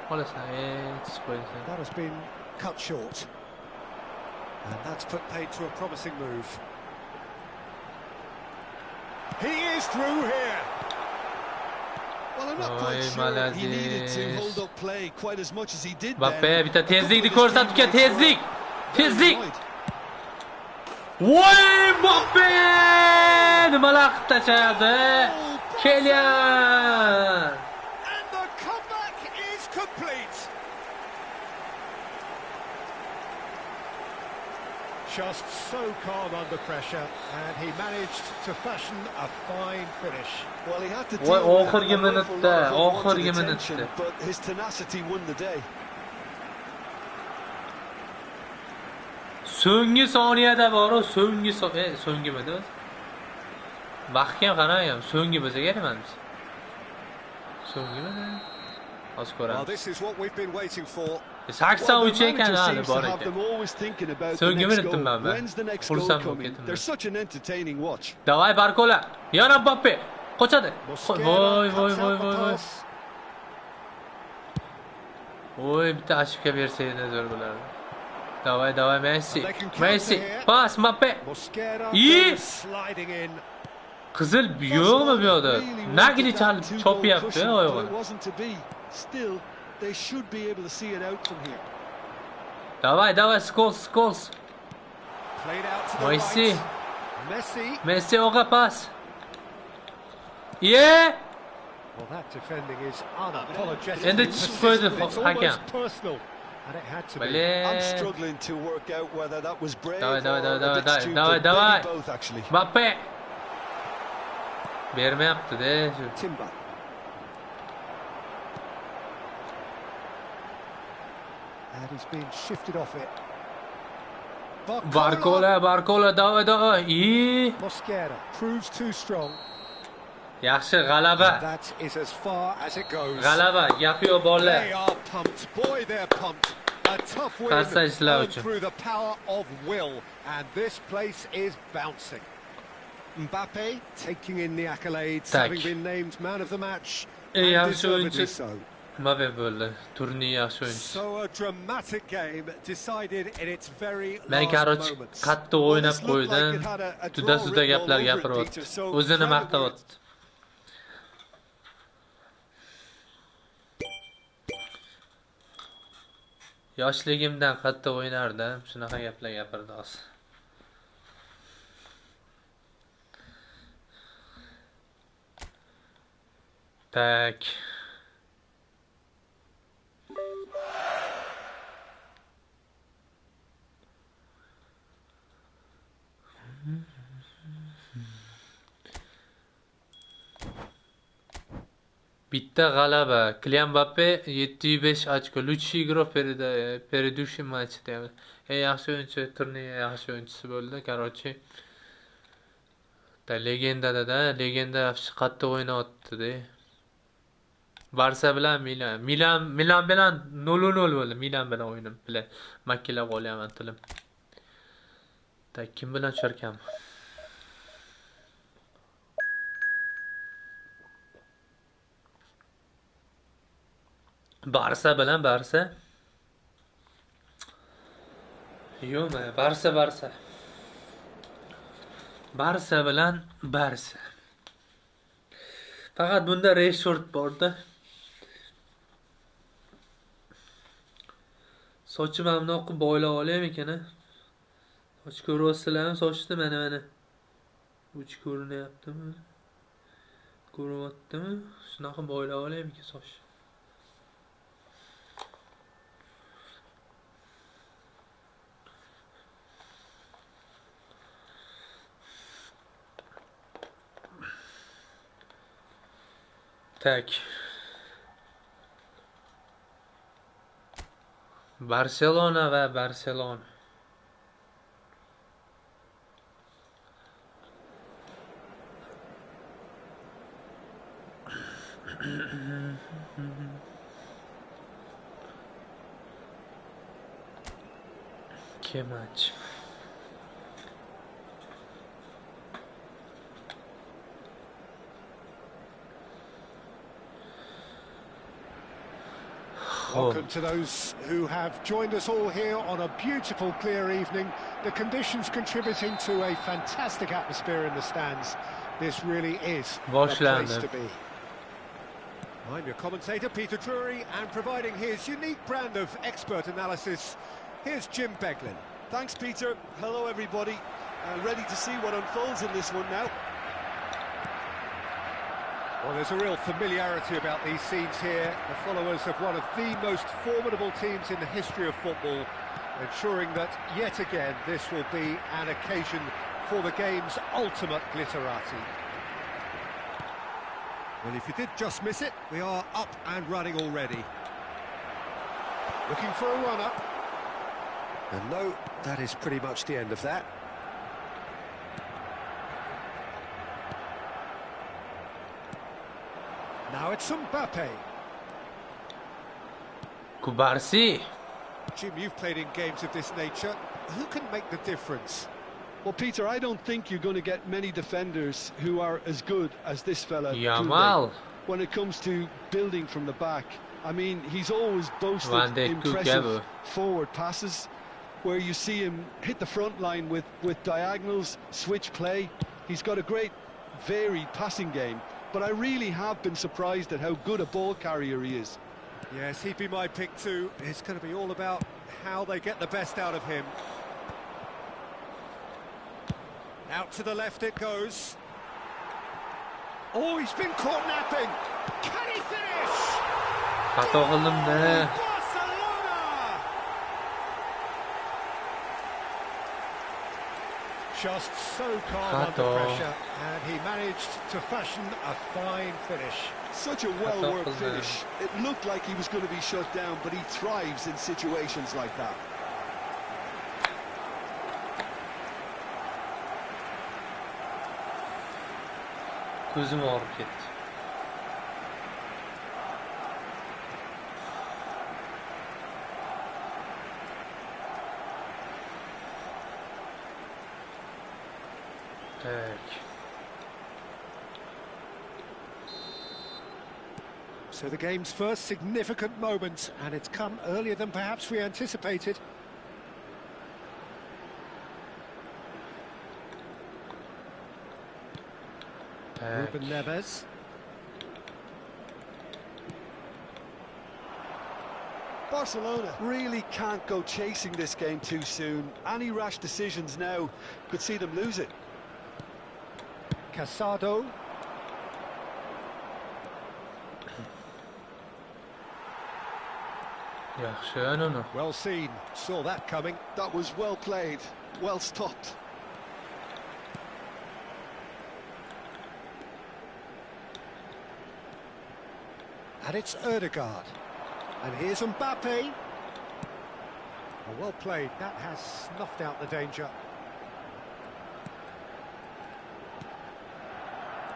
Qolasan. Tishib qo'yasan. That has been cut short. And that's put paid to a promising move. He is through here. Well, I'm not Oy, quite sure he needed to malades. hold up play quite as much as he did Mbappe then. bitta A couple of tezlikni his ko'rsatib kel, teammates were tezlik. very Tezlik. annoyed. Voy, Mbappe! Nimalar qilib tashlayapti? Kelgan. And the comeback is complete. Just so calm under pressure, and he managed to fashion a fine finish. Well, he had to Voy, deal with oxirgi an awful minutda, lot of unwanted oxirgi attention, minutda. but his tenacity won the day. So'nggi soniyada bor-ku, so'ngimidi o'zi. Vaqtga ham qarang, so'nggi bo'lsa kerak mana biz. So'ngimidi? Hozir Well, ko'ramiz. this is what we've been waiting for. 83 ekan manager hali seems bor to have ekan. them always thinking about the So'nggi next minutda goal. man. When's the next goal Xursand bo'lib coming? ketdim. They're such an entertaining watch. Davay Barkola. Yana Mbappe. Qochadi. Mosquera Voy, voy, cuts voy, out the voy, voy. pass. Voy, bitta ashibga bersa edi zo'r bo'lardi. Davay, Messi. And they can counter Messi. here. Pas, Mbappe. Mosquera Yi! goes sliding in. Qizil yo'qmi bu yoqda? Really Nagini wanted chalib that two-goal chopyapti cushion, but it oyog'ini. wasn't to be. Still, they should be able to see it out from here. Davay, Scholes. Played out to the Messi. right. Messi o'g'a pas. Yeah! Well, that defending is unapologetic. Endi chiqib qo'ydi It's hakam. almost personal, and it had to be. I'm Bale. struggling to work out whether that was brave Davay, or a bit davay, stupid. davay. Maybe both, actually. Mbappe. Bermayapti-da shu. Timber. And he's been shifted off it. Barkola, davay. Mosquera proves too strong. Yaxshi g'alaba. That is as far as it goes. G'alaba, gap yo'q They bolalar. are pumped. Boy, they're pumped. A tough win Qarsa ishlar earned uchun. through the power of will. And this place is bouncing. Mbappe taking in the accolades, Tak. having been named man of the match. Ey, And yaxshi deservedly o'yinchi. so. Mbappe bo'ldi. Turning yaxshi o'yinchi. So a dramatic game decided in its very Men last короче moments. qattiq Well, o'ynab this looked like qo'ydim. it had a Juda draw suda written all gaplar over it, gapiryapti. Peter, so O'zini proud of maqtayapti. Yoshligimdan qattiq o'ynardim. Shunaqa gaplar gapirdi hozir. Tak. Bitta g'alaba. Kylian Mbappe 705 ochko. Lutshi игрок предыдущий matchda. Yaxshi o'yinchi, turnir yaxshi o'yinchisi bo'ldi. Короче, legendada, legenda yaxshi qattiq o'ynayapti-da. Barsa bilan Milan bilan 0-0 bo'ldi. Milan bilan o'yinim bilan makkilab qolyapman tilim. Kim bilan tusharkan? Barsa bilan Barsa. Yo'qmi? Barsa. Barsa bilan Barsa. Faqat bunda reshort borda. Sochim ham noqib boylab olaymi ekan-a? Soch ko'ryapsizlarmi? Sochni mana. Uch ko'rinyaptimi? Ko'ryaptimi? Shunaqa boylab olaymi ekan soch? Tak. Barselona va Barselona. Que match. Welcome to those who have joined us all here on a beautiful, clear evening. The conditions contributing to a fantastic atmosphere in the stands. This really is the place to be. I'm your commentator, Peter Drury, and providing his unique brand of expert analysis, here's Jim Beglin. Thanks, Peter. Hello, everybody. Ready to see what unfolds in this one now. Well, there's a real familiarity about these scenes here. The followers of one of the most formidable teams in the history of football, ensuring that, yet again, this will be an occasion for the game's ultimate glitterati. Well, if you did just miss it, we are up and running already. Looking for a run-up. And no, that is pretty much the end of that. Now it's Mbappe. Kubarsi. Jim, you've played in games of this nature. Who can make the difference? Well, Peter, I don't think you're going to get many defenders who are as good as this fella. Yamal. When it comes to building from the back, I mean, he's always boasted impressive forward passes, where you see him hit the front line with diagonals, switch play. He's got a great, varied passing game. But I really have been surprised at how good a ball carrier he is. Yes, he'd be my pick too. It's going to be all about how they get the best out of him. Out to the left it goes. Oh, he's been caught napping. Can he finish? Just so calm under pressure, and he managed to fashion a fine finish. Such a well-worked finish. It looked like he was going to be shut down, but he thrives in situations like that. Ko'zim og'rib ketdi. So the game's first significant moment, and it's come earlier than perhaps we anticipated. Ruben Neves. Barcelona really can't go chasing this game too soon. Any rash decisions now could see them lose it. Casado. Well seen, saw that coming. That was well played, well stopped. And it's Ødegaard. And here's Mbappe. Oh, well played. That has snuffed out the danger.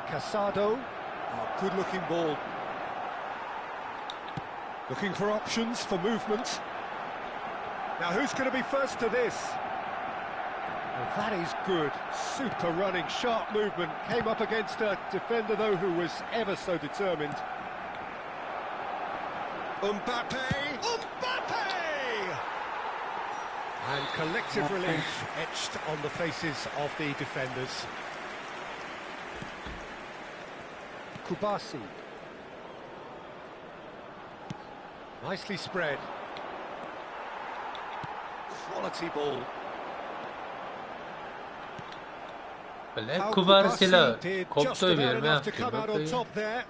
Casado. Oh, good-looking ball. Looking for options for movement. Now, who's going to be first to this? Well, that is good. Super running, sharp movement. Came up against a defender, though, who was ever so determined. Mbappe! Mbappe! And collective relief etched on the faces of the defenders. Kubasi. Nicely spread. Quality ball. Bilak kubarsilar. Did Ko'p just to'y about enough to bermayapti. come out on top there.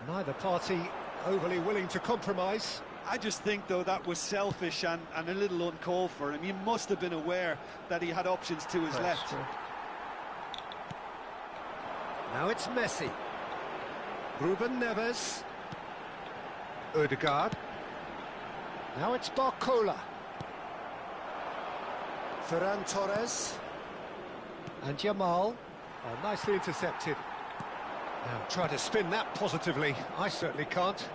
Neither party overly willing to compromise. I just think, though, that was selfish and a little uncalled for him. He must have been aware that he had options to his left. Now it's Messi. Ruben Neves. Ødegaard. Now it's Barcola. Ferran Torres. And Jamal. Oh, nicely intercepted. Now try to spin that positively. I certainly can't.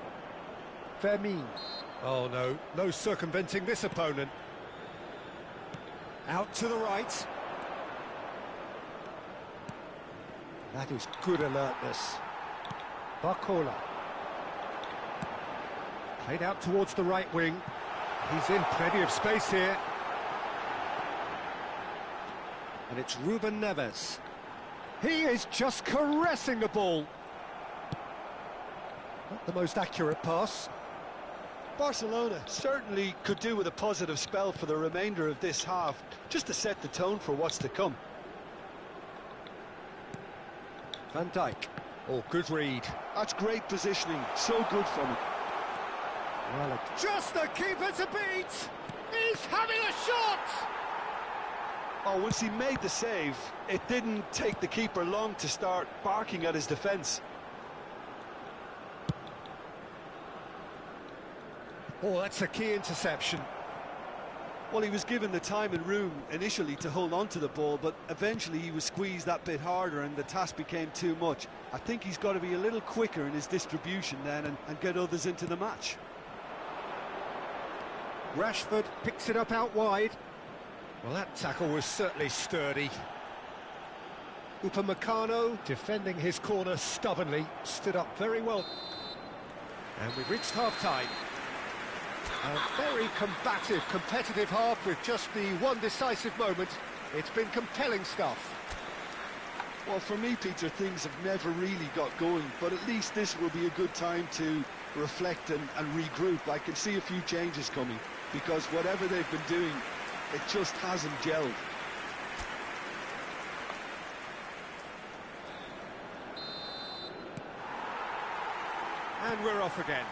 Fermin. Oh no, no circumventing this opponent. Out to the right. That is good alertness. Barcola. Played out towards the right wing. He's in plenty of space here. And it's Ruben Neves. He is just caressing the ball. Not the most accurate pass. Barcelona certainly could do with a positive spell for the remainder of this half, just to set the tone for what's to come. Van Dijk. Oh, good read. That's great positioning, so good from him. Well, just the keeper to beat. He's having a shot. Oh, once he made the save, it didn't take the keeper long to start barking at his defence. Oh, that's a key interception. Well, he was given the time and room initially to hold on to the ball, but eventually he was squeezed that bit harder and the task became too much. I think he's got to be a little quicker in his distribution then and get others into the match. Rashford picks it up out wide. Well, that tackle was certainly sturdy. Upamecano defending his corner stubbornly, stood up very well. And we've reached half-time. A very combative, competitive half with just the one decisive moment. It's been compelling stuff. Well, for me, Peter, things have never really got going, but at least this will be a good time to reflect and regroup. I can see a few changes coming, because whatever they've been doing, it just hasn't gelled. And we're off again.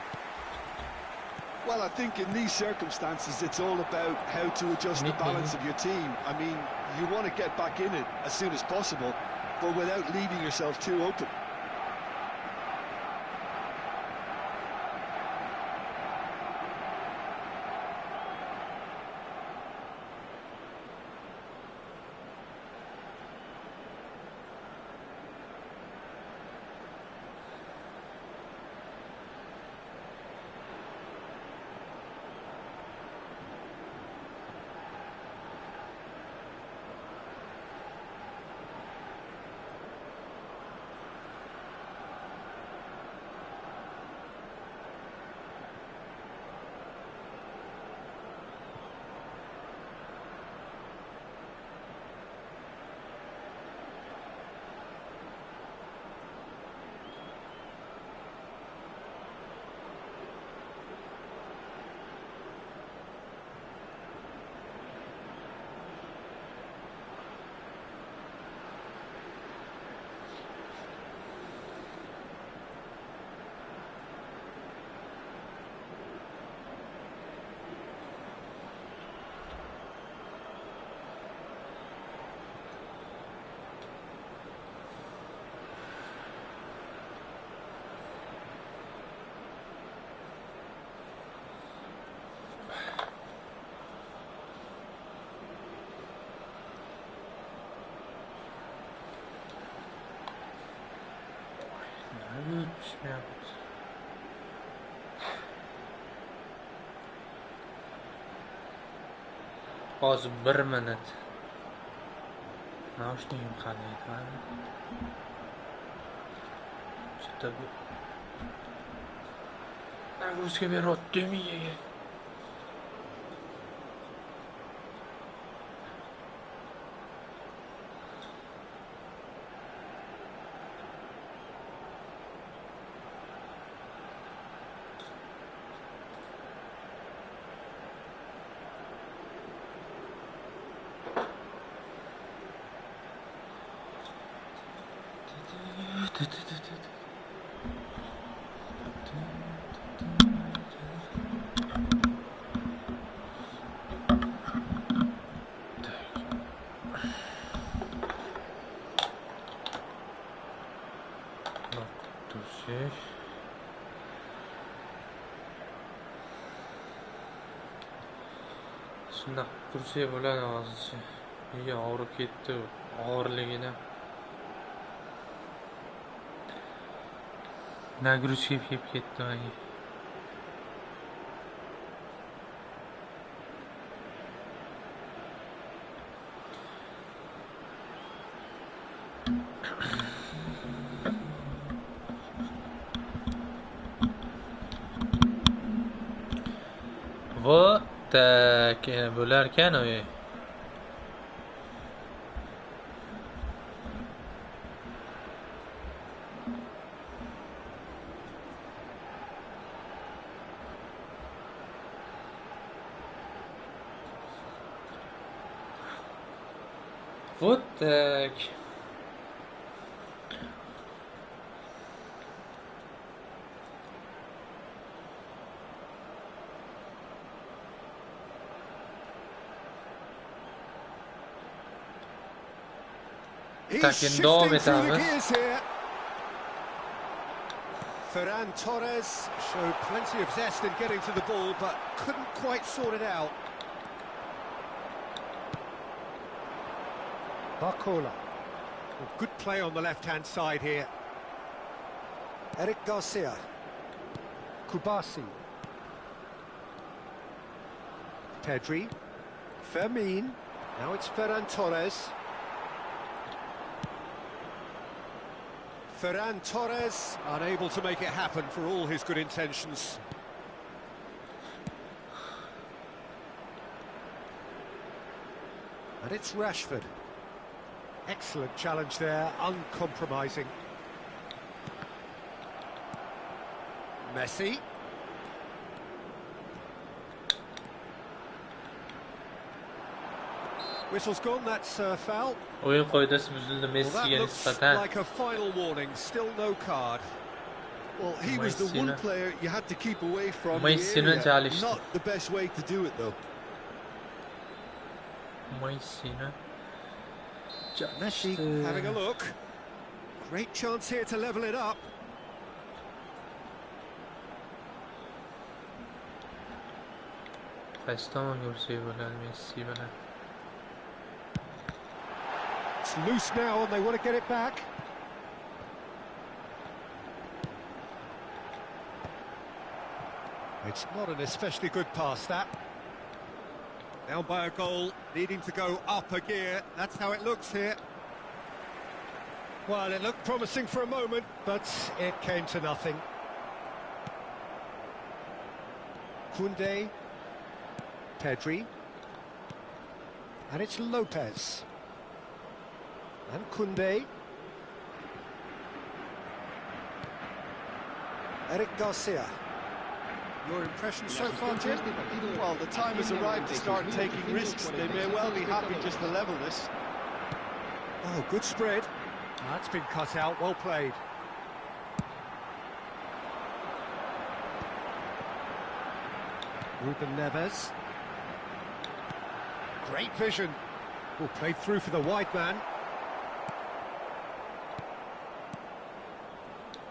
Well, I think in these circumstances, it's all about how to adjust the balance of your team. I mean, you want to get back in it as soon as possible, but without leaving yourself too open. Yetishmayapti. Hozir 1 minut. Naushnikim qanday qiladi? Tabii. Nagruska beryapti miyaga. Shundoq tursak bo'ladi hozircha. Nega og'rib ketdi? Og'irligini. Nagrushka kelib ketdi menga. Вот так bo'larkan o'y. Вот так. He's Shifting through the gears here. Ferran Torres showed plenty of zest in getting to the ball, but couldn't quite sort it out. Barcola. Well, good play on the left-hand side here. Eric Garcia. Kubasi. Pedri. Fermin. Now it's Ferran Torres. Ferran Torres unable to make it happen for all his good intentions. And it's Rashford. Excellent challenge there, uncompromising. Messi. Whistle's gone, that's foul. O'yin qoidasi buzildi Well, that Messiga looks nisbatan. like a final warning, still no card. Well, he was the one player you had to keep away from the Messi'ni area. chalishdi. Not the best way to do it, though. Messi'ni Messi having a look. Great chance here to level it up. Qaysi tomonga ursak bo'ladi Messi bilan? It's loose now and they want to get it back. It's not an especially good pass, that. Down by a goal, needing to go up a gear. That's how it looks here. Well, it looked promising for a moment, but it came to nothing. Koundé. Pedri. And it's Lopez. And Koundé. Eric Garcia. Your impression so far, Jim? Well, the time has arrived to start taking risks. They may well be happy just to level this. Oh, good spread. That's been cut out, well played. Ruben Neves. Great vision. Oh, played through for the wide man.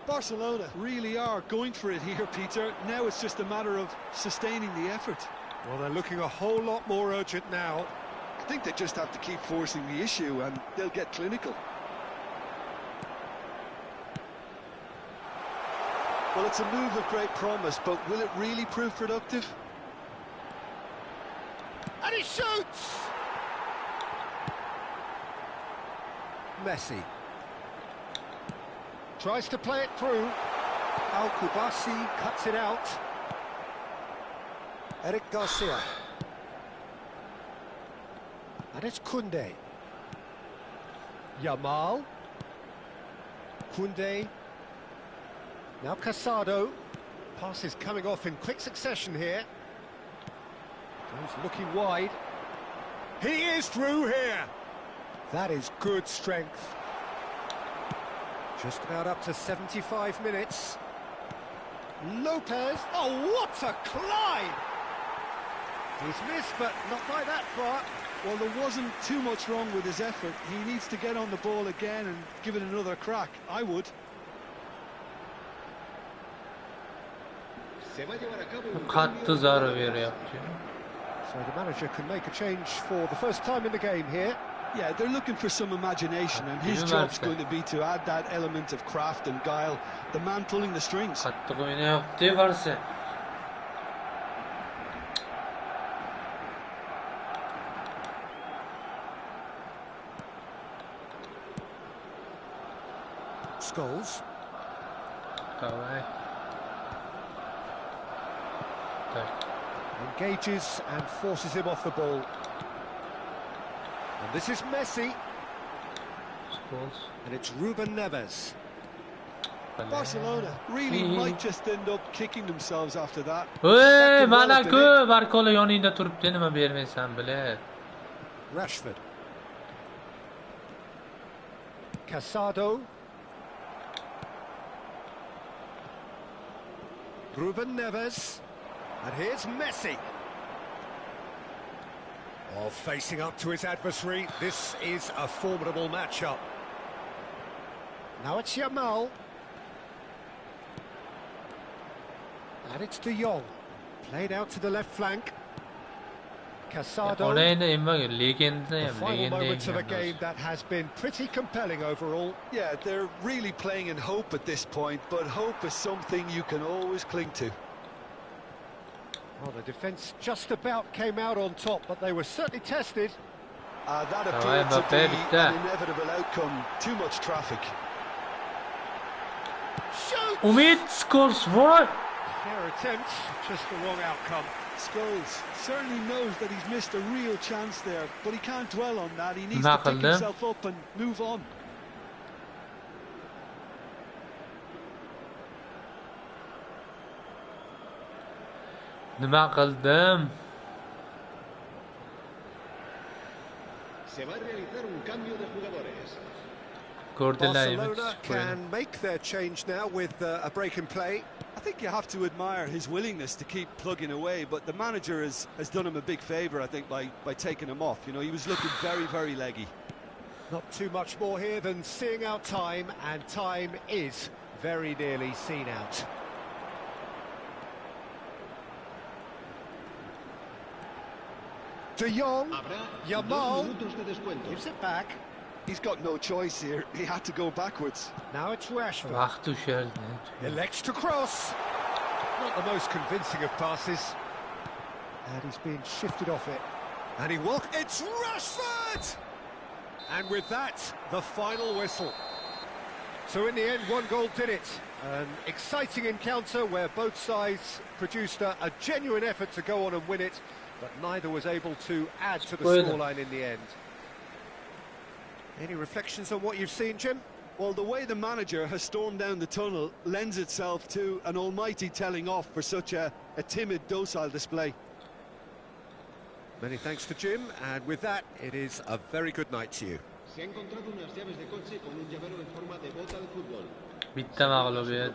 Barcelona really are going for it here, Peter. Now it's just a matter of sustaining the effort. Well, they're looking a whole lot more urgent now. I think they just have to keep forcing the issue and they'll get clinical. Well, it's a move of great promise, but will it really prove productive? And he shoots! Messi. Tries to play it through. Al-Kubasi cuts it out. Eric Garcia. And it's Kunde. Yamal. Kunde. Now Casado. Pass is coming off in quick succession here. He's looking wide. He is through here. That is good strength. Just about up to 75 minutes. Lopez. Oh, what a climb! He's missed, but not by that far. Well, there wasn't too much wrong with his effort. He needs to get on the ball again and give it another crack. I would. Qattiq zarba beryapti. So the manager can make a change for the first time in the game here. Yeah, they're looking for some imagination, and his job's going to be to add that element of craft and guile. The man pulling the strings. Qattiq o'ynayapti Barsa. Scholes. Qaway. Engages and forces him off the ball. And this is Messi. Scholes. And it's Ruben Neves. Barcelona really might just end up kicking themselves after that. Hey, mana ku Barkola yoningda turibdi, nima bermaysan bilad. Rashford. Casado. Ruben Neves. And here's Messi. Oh, facing up to his adversary. This is a formidable matchup. Now it's Yamal. And it's De Jong. Played out to the left flank. Casado. The final moments of a game that has been pretty compelling overall. Yeah, they're really playing in hope at this point, but hope is something you can always cling to. Well, the defence just about came out on top, but they were certainly tested. That appeared to be an inevitable outcome. Too much traffic. Shoot! Umid scores what? Fair attempt, just the wrong outcome. Scholes certainly knows that he's missed a real chance there, but he can't dwell on that. He needs to pick himself up and move on. Nima qildim? Se va a realizar un cambio de jugadores. Barcelona can make their change now with a break in play. I think you have to admire his willingness to keep plugging away, but the manager has done him a big favour, I think, by taking him off. You know, he was looking very, very leggy. Not too much more here than seeing out time, and time is very nearly seen out. De Jong, Yamal, gives it back. He's got no choice here. He had to go backwards. Now it's Rashford. Vaqt ushaldi. Elects to cross. Not the most convincing of passes. And he's been shifted off it. And he will. It's Rashford! And with that, the final whistle. So in the end, one goal did it. An exciting encounter where both sides produced a genuine effort to go on and win it, but neither was able to add to the scoreline in the end. Any reflections on what you've seen, Jim? Well, the way the manager has stormed down the tunnel lends itself to an almighty telling off for such a timid, docile display. Many thanks to Jim, and with that, it is a very good night to you. Se ha encontrado unas llaves de coche con un llavero en forma de bota de fútbol. Bitta mag'lubiyat.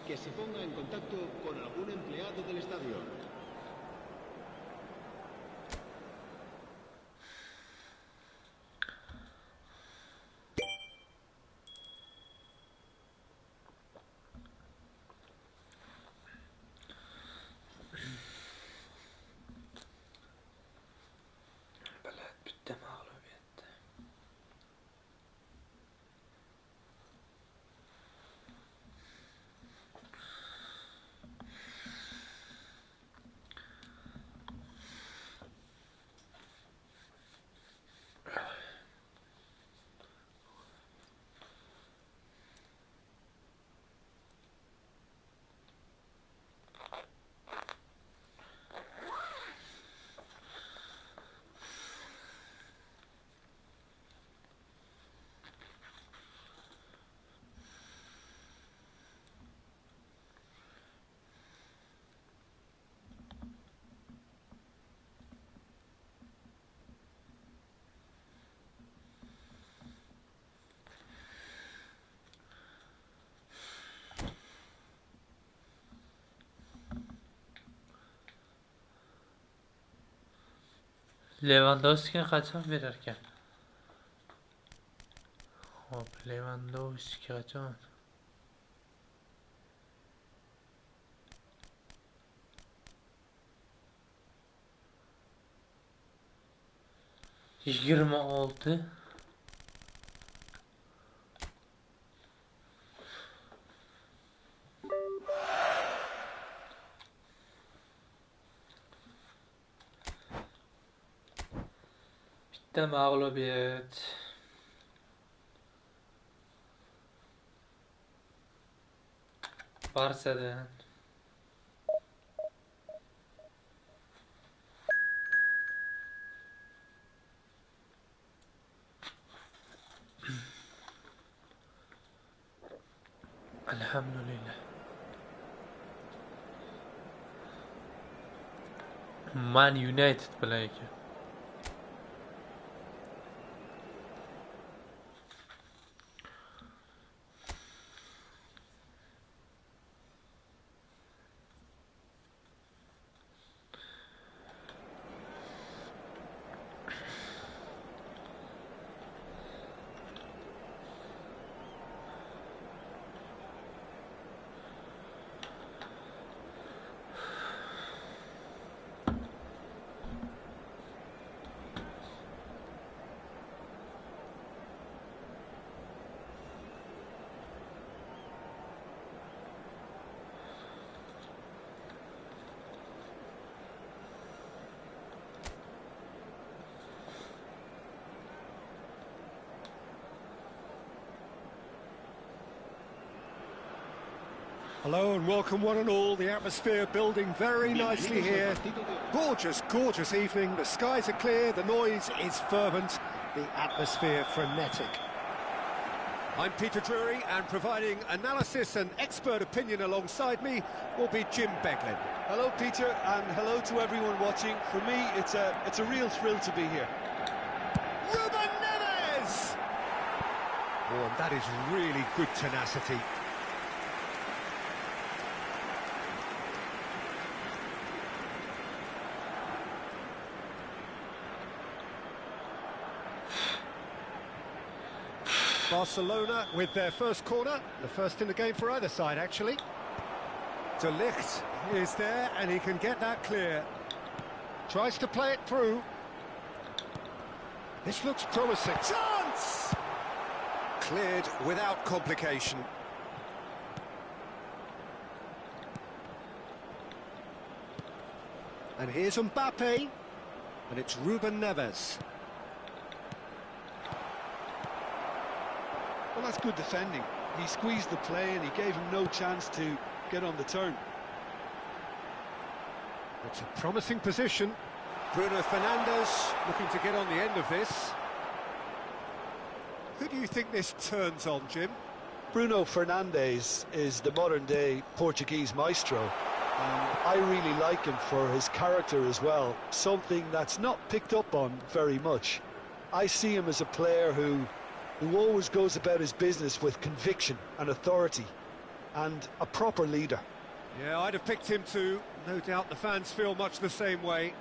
Que se ponga en contacto con algún empleado del estadio. Lewandowskiga qachon berar ekan? Hop, Lewandowski qachon? Yigirma olti. Bitta mag'lubiyat. Barsadan. Alhamdulillah. Man United bilan ekan. Hello and welcome one and all. The atmosphere building very nicely here. Gorgeous, gorgeous evening. The skies are clear, the noise is fervent, the atmosphere frenetic. I'm Peter Drury, and providing analysis and expert opinion alongside me will be Jim Beglin. Hello, Peter, and hello to everyone watching. For me, it's a real thrill to be here. Ruben Neves! Oh, and that is really good tenacity. Barcelona with their first corner, the first in the game for either side, actually. De Ligt is there, and he can get that clear. Tries to play it through. This looks promising. Chance! Cleared without complication. And here's Mbappe, and it's Ruben Neves. Well, that's good defending. He squeezed the play and he gave him no chance to get on the turn. It's a promising position. Bruno Fernandes looking to get on the end of this. Who do you think this turns on, Jim? Bruno Fernandes is the modern-day Portuguese maestro. And I really like him for his character as well, something that's not picked up on very much. I see him as a player who always goes about his business with conviction and authority, and a proper leader. Yeah, I'd have picked him too. No doubt the fans feel much the same way.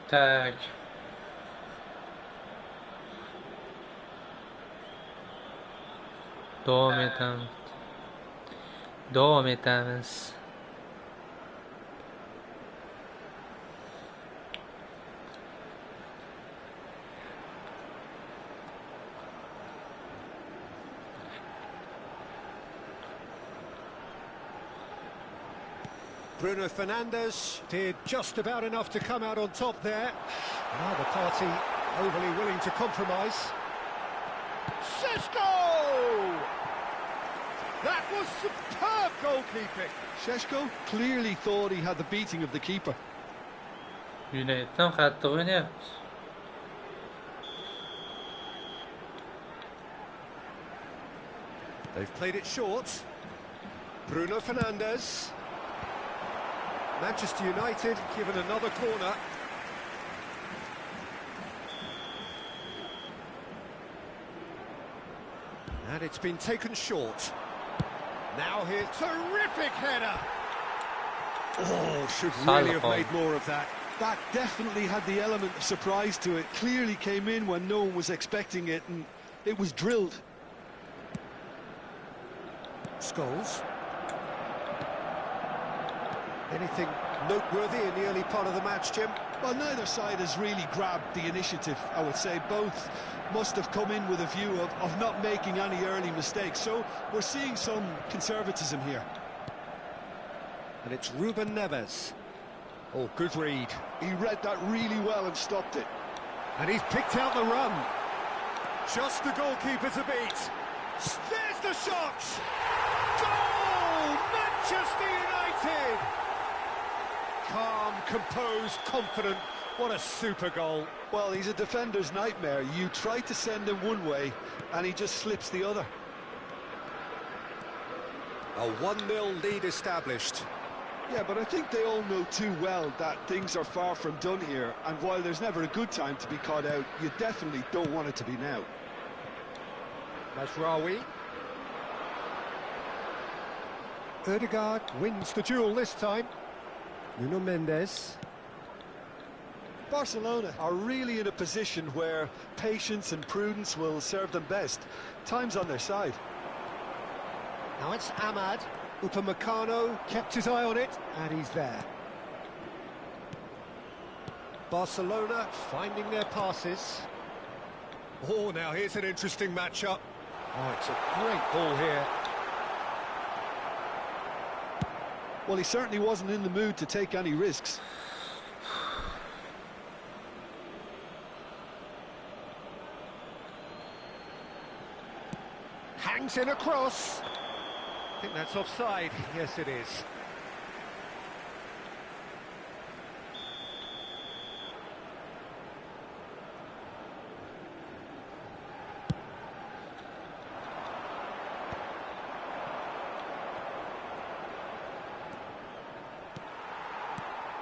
Tak. Davom etamiz. Davom etamiz. Bruno Fernandes did just about enough to come out on top there. Neither party overly willing to compromise. Šeško! That was superb goalkeeping. Šeško clearly thought he had the beating of the keeper. Uniteddan qattiq o'ynayapmiz. They've played it short. Bruno Fernandes. Manchester United given another corner. And it's been taken short. Now here, terrific header! Oh, should really have made more of that. That definitely had the element of surprise to it. Clearly came in when no one was expecting it, and it was drilled. Scholes. Anything noteworthy in the early part of the match, Jim? Well, neither side has really grabbed the initiative, I would say. Both must have come in with a view of not making any early mistakes. So we're seeing some conservatism here. And it's Ruben Neves. Oh, good read. He read that really well and stopped it. And he's picked out the run. Just the goalkeeper to beat. There's the shot! Goal! Manchester United! Calm, composed, confident. What a super goal. Well, he's a defender's nightmare. You try to send him one way, and he just slips the other. A 1-0 lead established. Yeah, but I think they all know too well that things are far from done here, and while there's never a good time to be caught out, you definitely don't want it to be now. Mazraoui. Ødegaard wins the duel this time. Nuno Mendes. Barcelona are really in a position where patience and prudence will serve them best. Time's on their side. Now it's Ahmad. Upamecano kept his eye on it, and he's there. Barcelona finding their passes. Oh, now here's an interesting matchup. Oh, it's a great ball here. Well, he certainly wasn't in the mood to take any risks. Hangs in a cross. I think that's offside. Yes, it is.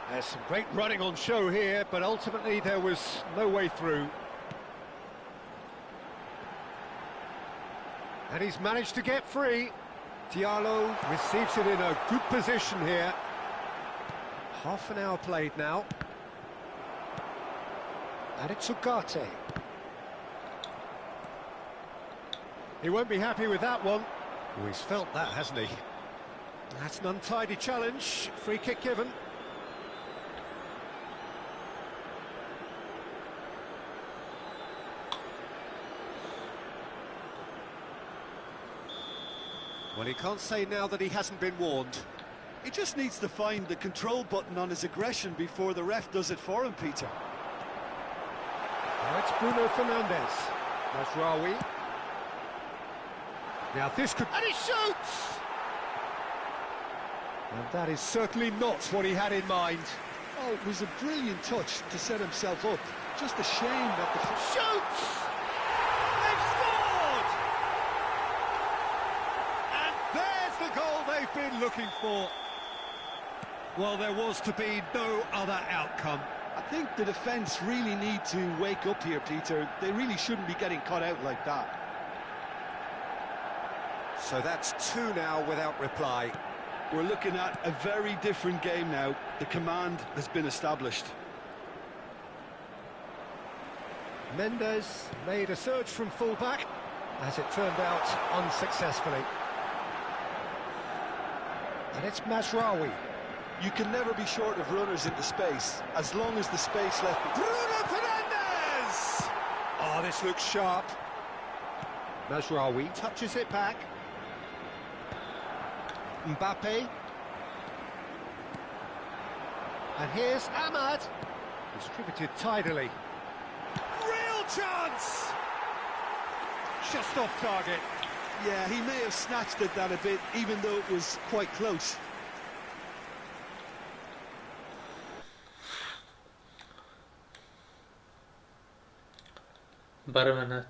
There's some great running on show here, but ultimately there was no way through. And he's managed to get free. Diallo receives it in a good position here. Half an hour played now. And it's Ugarte. He won't be happy with that one. Oh, he's felt that, hasn't he? That's an untidy challenge. Free kick given. Well, he can't say now that he hasn't been warned. He just needs to find the control button on his aggression before the ref does it for him, Peter. Now it's Bruno Fernandes. Mazraoui. Now this could... And he shoots! And that is certainly not what he had in mind. Oh, it was a brilliant touch to set himself up. Just a shame that the... Shoots! They've scored! And there's the goal they've been looking for. Well, there was to be no other outcome. I think the defence really need to wake up here, Peter. They really shouldn't be getting caught out like that. So that's 2 now without reply. We're looking at a very different game now. The command has been established. Mendes made a surge from fullback, as it turned out unsuccessfully. And it's Mazraoui. You can never be short of runners into space, as long as the space left... Bruno Fernandes! Oh, this looks sharp. Mazraoui touches it back. Mbappe. And here's Ahmad. Distributed tidily. Real chance! Just off target. Yeah, he may have snatched at that a bit, even though it was quite close. Bir minut.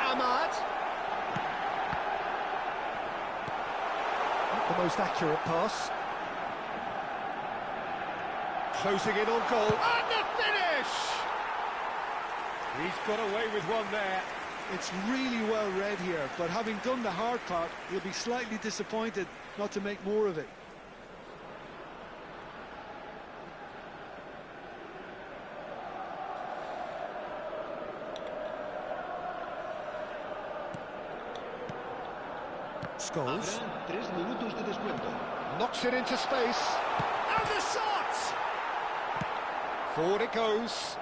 Ahmad. Not the most accurate pass. Closing in on goal. And the finish! He's got away with one there. It's really well read here, but having done the hard part, he'll be slightly disappointed not to make more of it. Scholes. Habrá 3 minutos de descuento. Knocks it into space. And the shot! Forward it goes.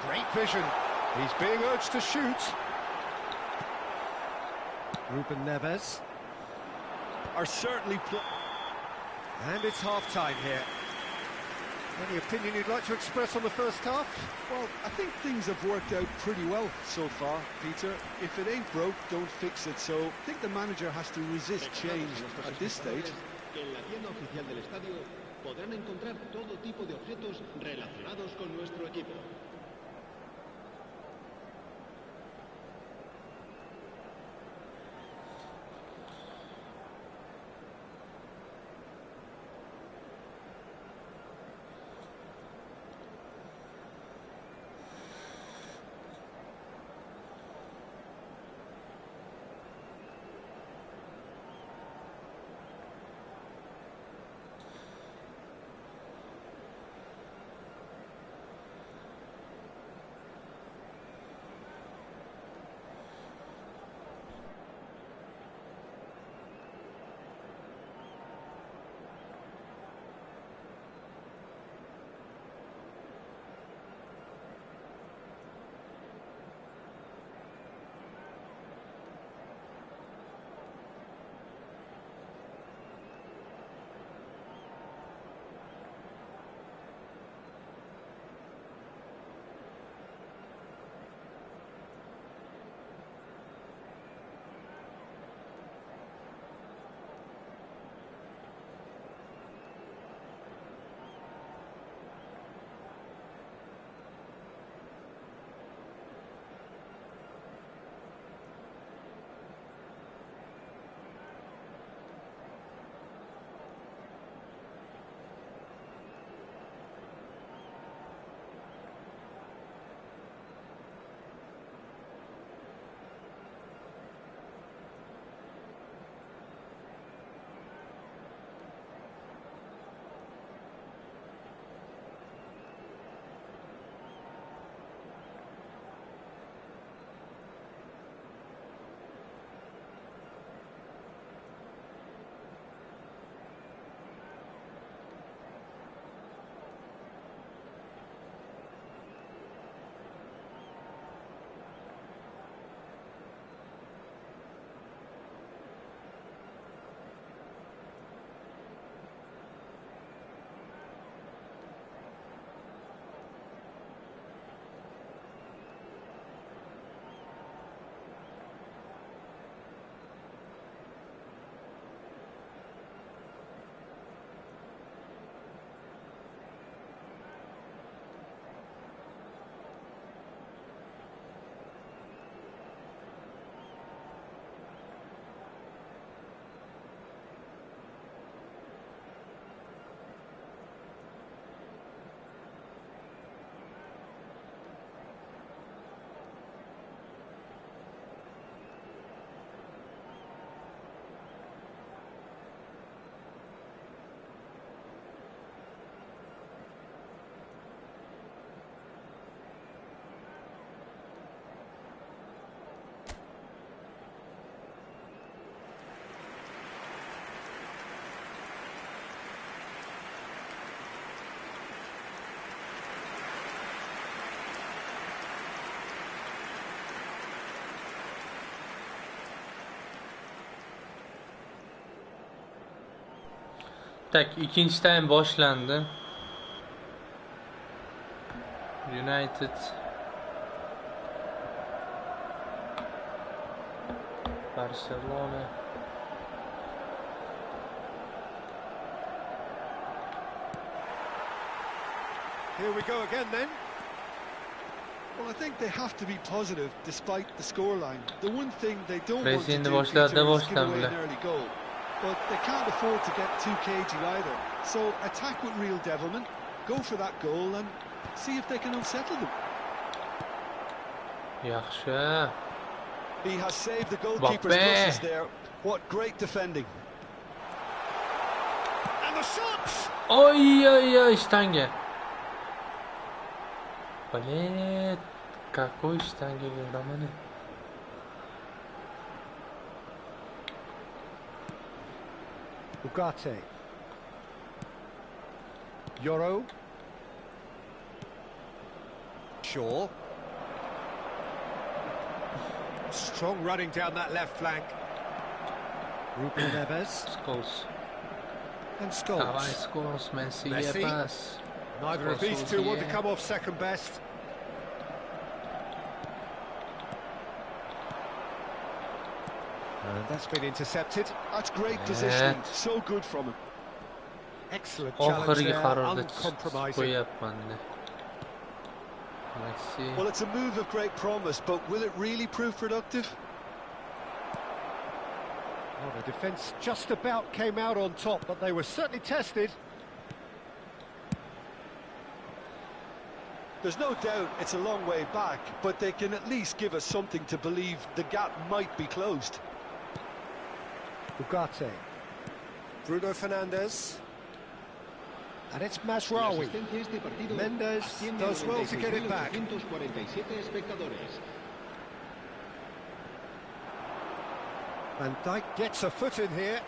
Great vision. He's being urged to shoot. Ruben Neves. Are certainly... And it's half-time here. Any opinion you'd like to express on the first half? Well, I think things have worked out pretty well so far, Peter. If it ain't broke, don't fix it. So I think the manager has to resist change at this stage. Que en la tienda oficial del estadio podrán encontrar todo tipo de objetos relacionados con nuestro equipo. Tak, ikinci time boshlandi. United Barcelona. Here we go again then. Well, I think they have to be positive despite the scoreline. The one thing they don't want to Racing do, boshlarda Peter, is give away boshlandilar. an early goal. But they can't afford to get too cagey either. So attack with real devilment, go for that goal and see if they can unsettle them. Yaxshi. He has saved the goalkeeper's crosses there. What great defending. And the shots! Oy oy oy, shtanga. Блин, какой штанги uraman. Ugarte. Yoro. Shaw. Strong running down that left flank. Ruben Neves. Scholes. And Davay Scholes. Scholes, Messi Messi. pas. Neither of these two want to come off second best. And that's been intercepted. That's great positioning. So good from him. Excellent challenge Oxirgi there, qarorda uncompromising. qo'yapman. Messi. Well, it's a move of great promise, but will it really prove productive? Well, the defence just about came out on top, but they were certainly tested. There's no doubt it's a long way back, but they can at least give us something to believe the gap might be closed. Ugarte. Bruno Fernandes. And it's Masraoui. Mendes does well to get it back. Van Dijk gets a foot in here.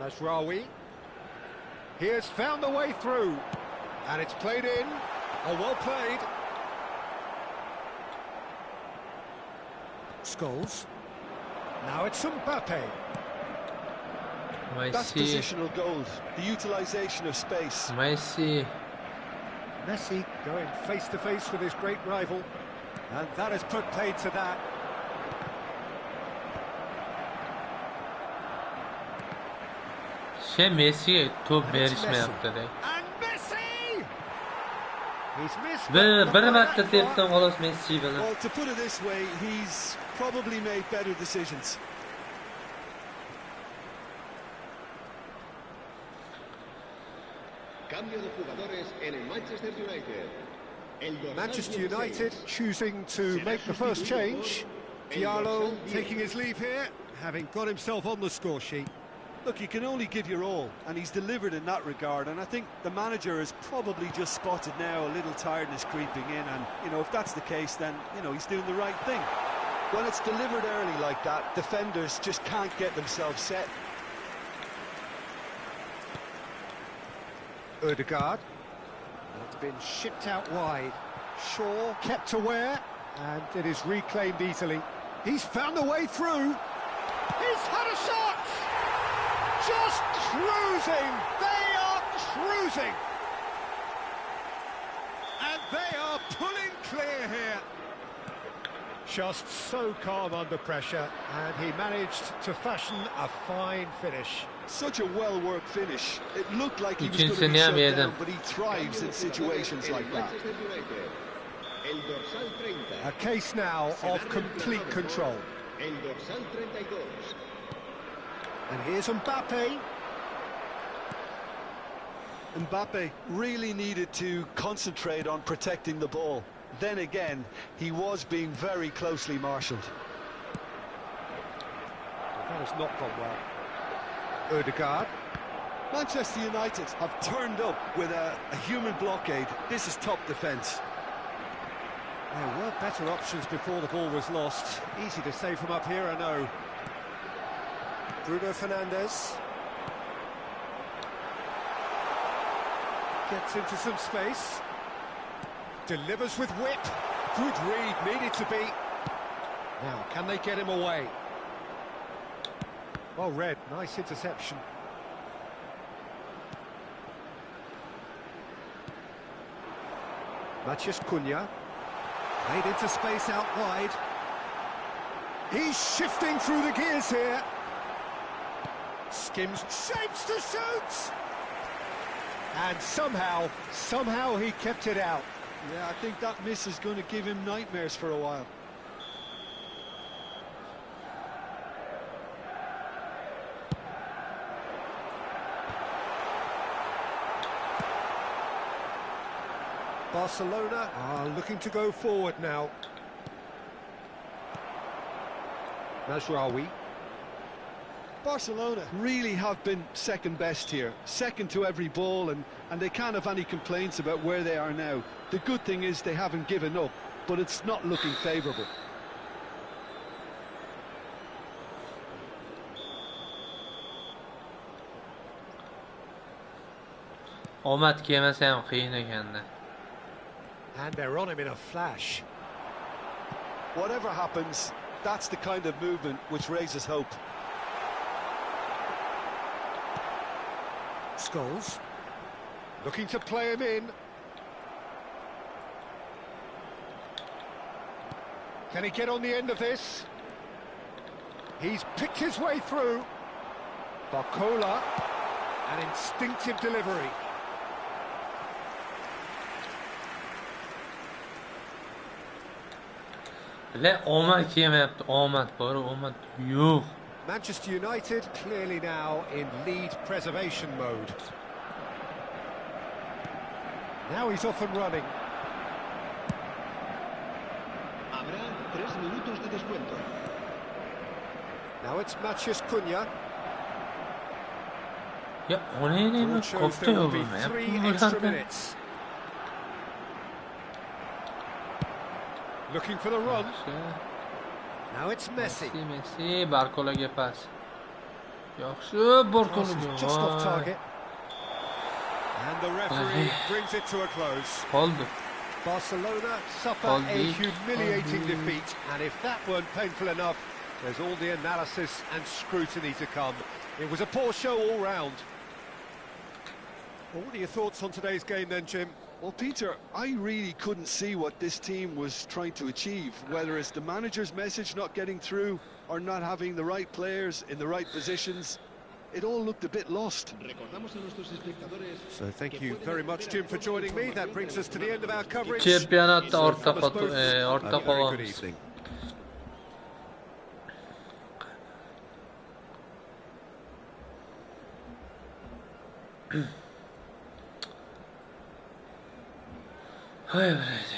Masraoui. He has found the way through. And it's played in. Oh, well played. Scholes. Now it's Mbappe. That's Messi. positional gold, the utilisation of space. Messi. Messi going face to face with his great rival, and that has put paid to that. Messi to'p And it's berishmayapti-da. And Messi! He's missed. Bir marta tepdim xolos Messi bilan. Well, to put it this way, he's probably made better decisions. Cambio de jugadores en el Manchester United. Manchester United choosing to make the first change. Diallo taking his leave here, having got himself on the score sheet. Look, you can only give your all, and he's delivered in that regard, and I think the manager has probably just spotted now a little tiredness creeping in, and, you know, if that's the case, then, you know, he's doing the right thing. When it's delivered early like that, defenders just can't get themselves set. Ødegaard. It's been shipped out wide. Shaw kept aware, and it is reclaimed easily. He's found the way through. He's had a shot! Just cruising! They are cruising! And they are pulling clear here. Just so calm under pressure, and he managed to fashion a fine finish. Such a well-worked finish. It looked like he was going to İkincisini be shut yedim. down, but he thrives in situations like that. A case now of complete control. And here's Mbappe. Mbappe really needed to concentrate on protecting the ball. Then again, he was being very closely marshalled. That has not gone well. Ødegaard. Manchester United have turned up with a human blockade. This is top defence. There were better options before the ball was lost. Easy to say from up here, I know. Bruno Fernandes. Gets into some space. Delivers with whip. Good read, needed to be. Now, can they get him away? Well read, nice interception. Matheus Cunha. Played into space out wide. He's shifting through the gears here. Skims, shapes to shoot! And somehow he kept it out. Yeah, I think that miss is going to give him nightmares for a while. Barcelona are looking to go forward now. Mazraoui. Barcelona really have been second best here, second to every ball, and they can't have any complaints about where they are now. The good thing is they haven't given up, but it's not looking favourable. Omad kelmasa ham qiyin ekanda. And they're on him in a flash. Whatever happens, that's the kind of movement which raises hope. Scholes looking to play him in. Can he get on the end of this? He's picked his way through. Barcola, an instinctive delivery. La omad kelmayapti, omad bor, omad yo'q. Manchester United clearly now in lead preservation mode. Now he's off and running. Habrá 3 minutos de descuento. Now it's Matheus Cunha. Ya ona nima Ball shows ko'pda there will be yo'q. 3 extra minutes. Looking for the run. Now it's Messi. Messi, Barcolaga pas. Yaxshi, Barcolaga. Just off target. And the referee brings it to a close. Qoldi. Barcelona suffer a humiliating defeat, and if that weren't painful enough, there's all the analysis and scrutiny to come. It was a poor show all round. Well, what are your thoughts on today's game then, Jim? Well, Peter, I really couldn't see what this team was trying to achieve, whether it's the manager's message not getting through or not having the right players in the right positions. It all looked a bit lost. So thank you very much, Jim, for joining me. That brings us to the end of our coverage. Chempionatda So ortda from us both, ortda a very good qolamiz. evening. Hay bo'ladi.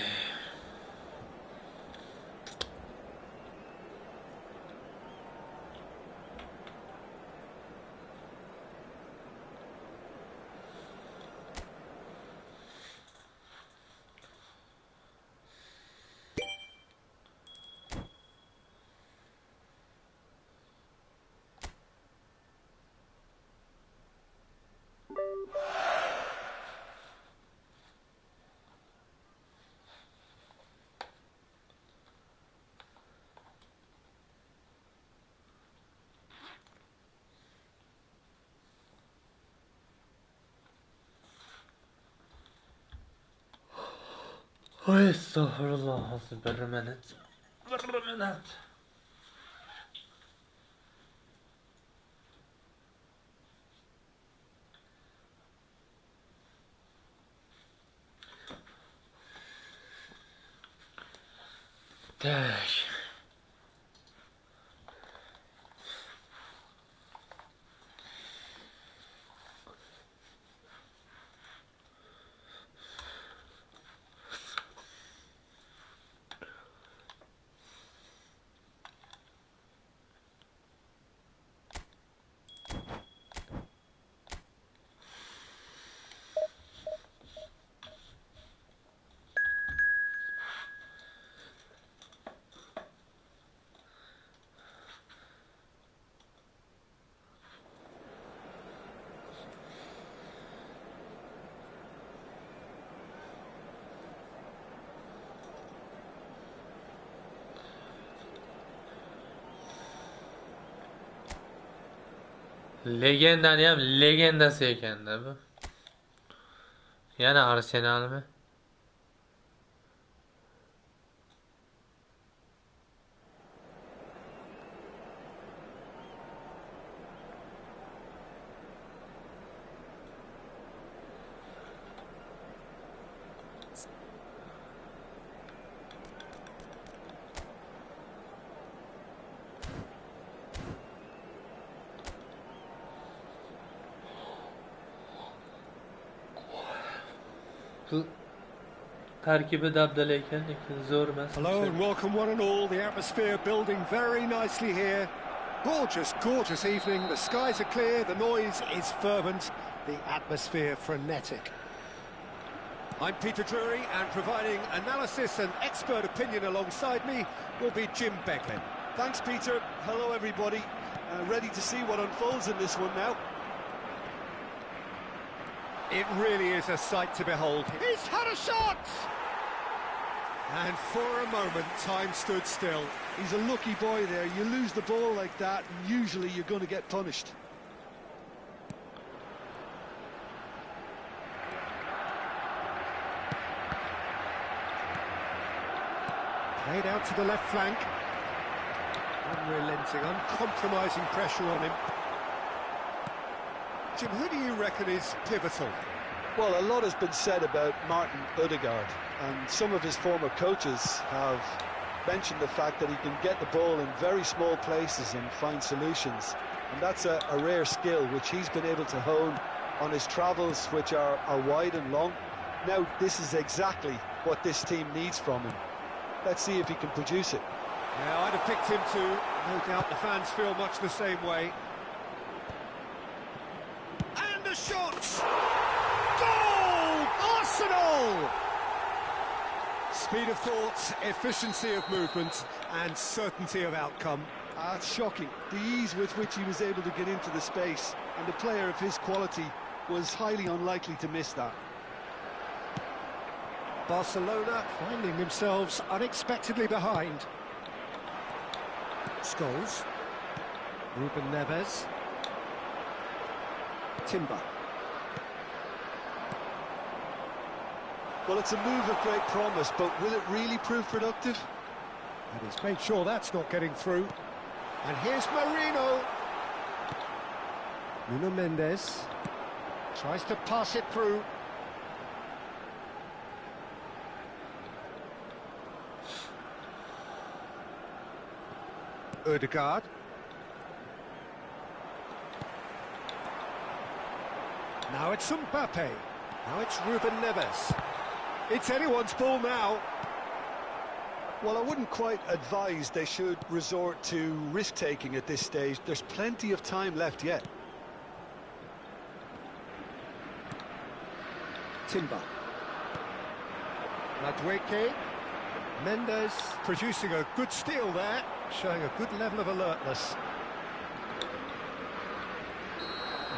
Estağfurullah, bir minute. Так. Legendani ham legendasi ekanda bu. Yana Arsenalmi? Tarkibi dabdala ekan, lekin zo'r emas. Hello and welcome one and all. The atmosphere building very nicely here. Gorgeous, gorgeous evening. The skies are clear, the noise is fervent, the atmosphere frenetic. I'm Peter Drury, and providing analysis and expert opinion alongside me will be Jim Beglin. Thanks, Peter. Hello, everybody. Ready to see what unfolds in this one now. It really is a sight to behold. He's had a shot! And for a moment, time stood still. He's a lucky boy there. You lose the ball like that, and usually you're going to get punished. Played out to the left flank. Unrelenting, uncompromising pressure on him. Jim, who do you reckon is pivotal? Well, a lot has been said about Martin Ødegaard, and some of his former coaches have mentioned the fact that he can get the ball in very small places and find solutions. And that's a rare skill which he's been able to hone on his travels, which are wide and long. Now, this is exactly what this team needs from him. Let's see if he can produce it. Yeah, I'd have picked him too. No doubt the fans feel much the same way. And the shot! Goal! Arsenal! Speed of thought, efficiency of movement, and certainty of outcome. That's shocking. The ease with which he was able to get into the space, and a player of his quality was highly unlikely to miss that. Barcelona finding themselves unexpectedly behind. Scholes. Ruben Neves. Timber. Well, it's a move of great promise, but will it really prove productive? And he's made sure that's not getting through. And here's Marino. Nuno Mendes tries to pass it through. Ødegaard. Now it's Mbappe. Now it's Ruben Neves. It's anyone's ball now. Well, I wouldn't quite advise they should resort to risk-taking at this stage. There's plenty of time left yet. Timber. Madueke. Mendes producing a good steal there, showing a good level of alertness.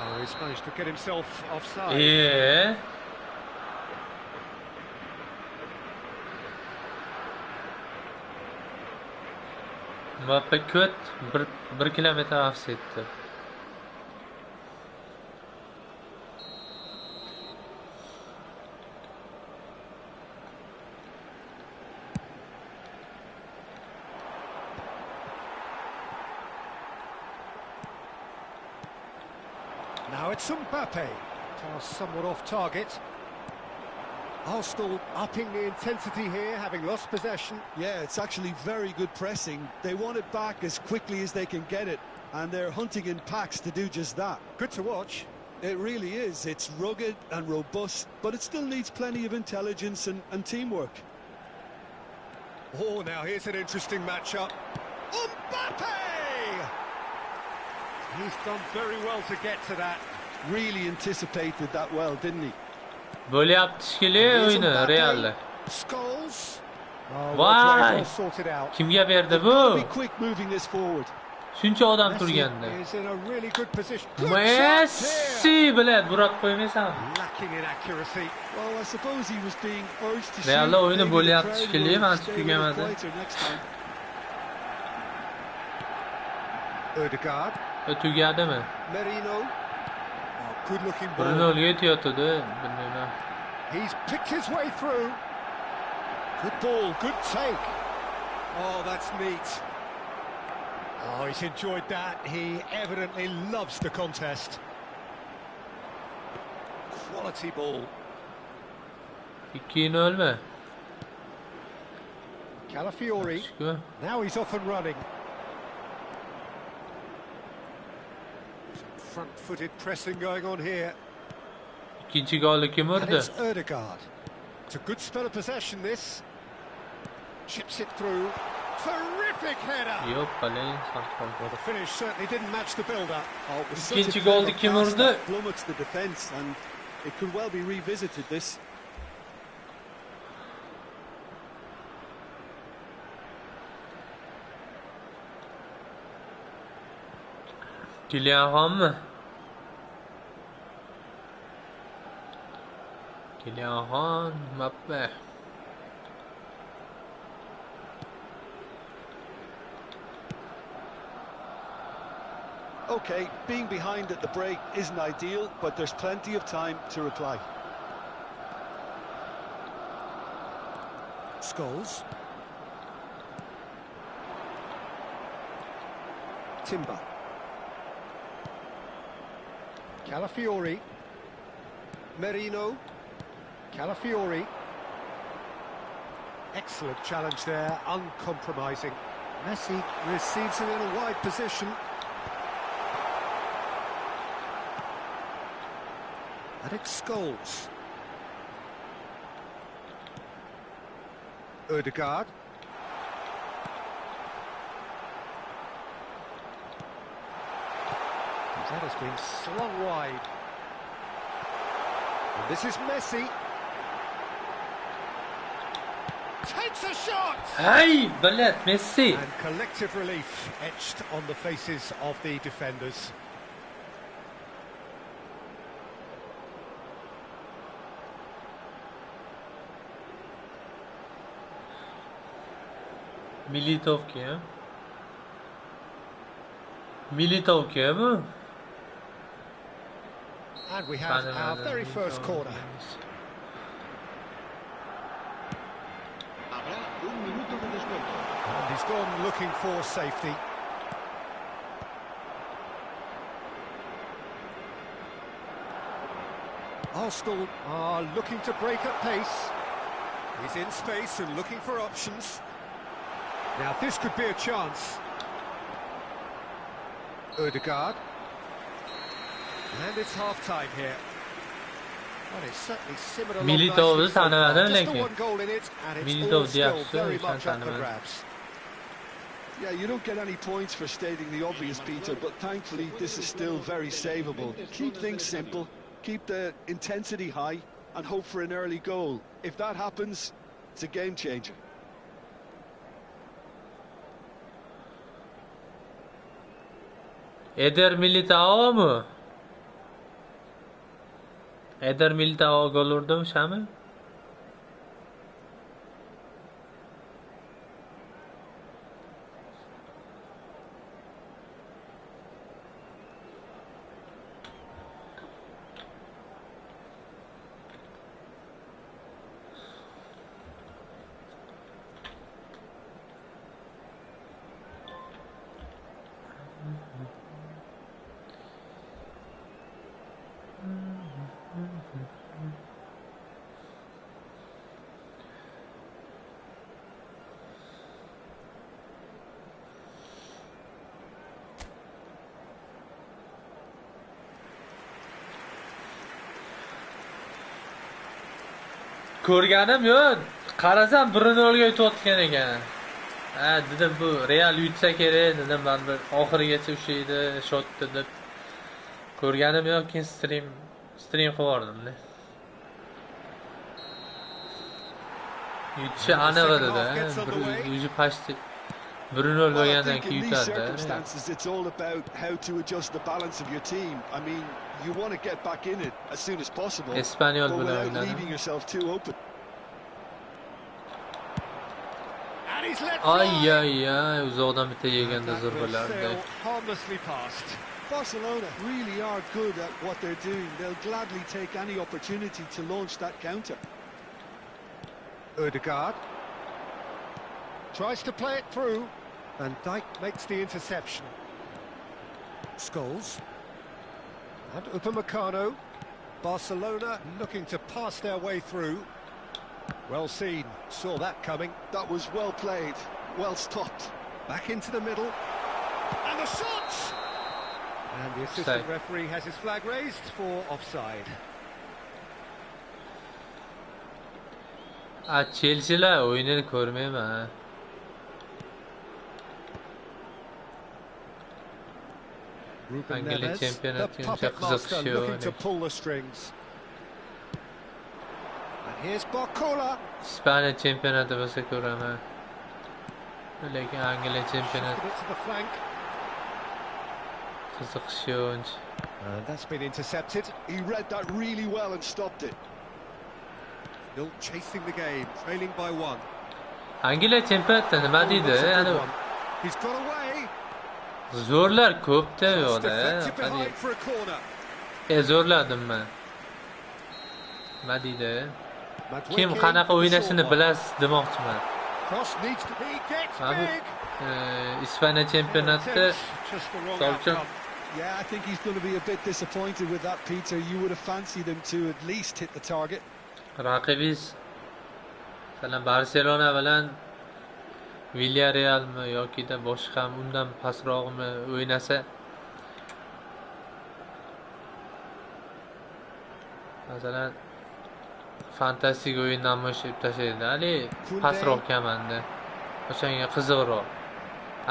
Oh, he's managed to get himself offside. Yeah. Mbappe köt 1 kilometre offsetdi. Now it's Mbappe. Pass somewhat off target. Arsenal upping the intensity here, having lost possession. Yeah, it's actually very good pressing. They want it back as quickly as they can get it, and they're hunting in packs to do just that. Good to watch. It really is. It's rugged and robust, but it still needs plenty of intelligence and teamwork. Oh, now here's an interesting matchup. Mbappe! He's done very well to get to that. Really anticipated that well, didn't he? Böyle yaptı şekilli oyunu Real'de. Scholes. Vay! Kimga berdi bu? Be quick moving this forward. Shuncha odam turganda. Is in a really good position. Messi bilan burab qo'ymaysan. Lacking in accuracy. Well, I suppose he was being urged to shoot. Real'da o'yini bo'lyapti shekilli, men tugamadi. Ødegaard. Tugadimi? Merino. Oh, good looking ball. Brunoga yetayotdi, bilmayman. He's picked his way through. Good ball, good take. Oh, that's neat. Oh, he's enjoyed that. He evidently loves the contest. Quality ball. 2-0 Calafiori. Now he's off and running. Some front-footed pressing going on here. İkinci golü kim And vurdu? it's Ødegaard. It's a good spell of possession, this. Chips it through. Terrific header. Yok, kaleyi Well, the finish certainly didn't match the build-up. Oh, it was such a İkinci clever golü kim pass vurdu? that flummoxed the defence, and it could well be revisited, this. Kylian mı? Kylian Mbappe. Okay, being behind at the break isn't ideal, but there's plenty of time to reply. Scholes. Timber. Calafiori. Merino. Calafiori. Excellent challenge there, uncompromising. Messi receives him in a wide position. And it's Scholes. Ødegaard. That has been slung wide. And this is Messi. Takes a shot! Hey, بلد Messi. And collective relief etched on the faces of the defenders. Militov kim? Militov kim? And we have our very first corner. Habrá un minuto de descuento. And he's gone looking for safety. Arsenal are looking to break at pace. He's in space and looking for options. Now this could be a chance. Ødegaard. And it's half-time here. Well, it's certainly simmered along Militov'u nicely so far. tanımadın Just the lakin. one goal in it, and it's Militov all still diyorsun, very sen much up for tanımadın. grabs. Yeah, you don't get any points for stating the obvious, Peter, but thankfully this is still very savable. Keep things simple, keep the intensity high, and hope for an early goal. If that happens, it's a game changer. Eder Militao mu? Eder Militao gol urdi o'shami? Ko'rganim yo'q. Qarasam 1-0 ga o'tayotgan ekan. Ha, dedim bu Real yutsa kerak, dedim men bir oxirigacha ushlaydi, shotdi deb. Ko'rganim yo'q, keyin stream qilib yubordim-da. Yutishi aniq edi-da. O'zi pashti 1-0 bo'lgandan keyin In these yutadi. circumstances, it's all about how to adjust the balance of your team. I mean, you want to get back in it as soon as possible, Espanyol but bilan without o'ynadi. leaving yourself too open. And he's He's let Ay ay ay, uzoqdan bitta yeganda That will zurbalardi. sail harmlessly past. Barcelona really are good at what they're doing. They'll gladly take any opportunity to launch that counter. Ødegaard tries to play it through. Van Dijk makes the interception. Scholes and Upamecano. Barcelona looking to pass their way through. Well seen, saw that coming. That was well played, well stopped. Back into the middle. And the shot! And the assistant referee has his flag raised for offside. Chelsealar o'yinini ko'rmayman. Ruben Angliya Neves, the chempionati puppet uncha master, qiziqishi looking to yo'q. pull the strings. And here's Barcola. Ispaniya chempionati bo'lsa ko'raman. Lekin Angliya Shifted chempionati it to the flank. qiziqishi yo'q uncha. And that's been intercepted. He read that really well and stopped it. Still chasing the game, trailing by one. Angliya chempionatida nima deydi? That's a good Ana one. He's got away. zo'rlar ko'pda It's yo'qda. deflected behind for a corner. Zo'rladim men. Nima deydi? Madwicki Kim qanaqa o'ynashini for bilasiz demoqchiman. Cross needs to be gets Mana bu big. Ispaniya chempionatida Just the wrong Solskjaer. outcome. Yeah, I think he's going to be a bit disappointed with that, Peter. You would have fancied him to at least hit the target. raqibingiz masalan Barselona bilan Villarrealmi yoki boshqa undan pastroqmi o'ynasa, masalan fantastik o'yindan bo'shib tashlaydi. Ali pastroq kamanda. O'shanga qiziqroq.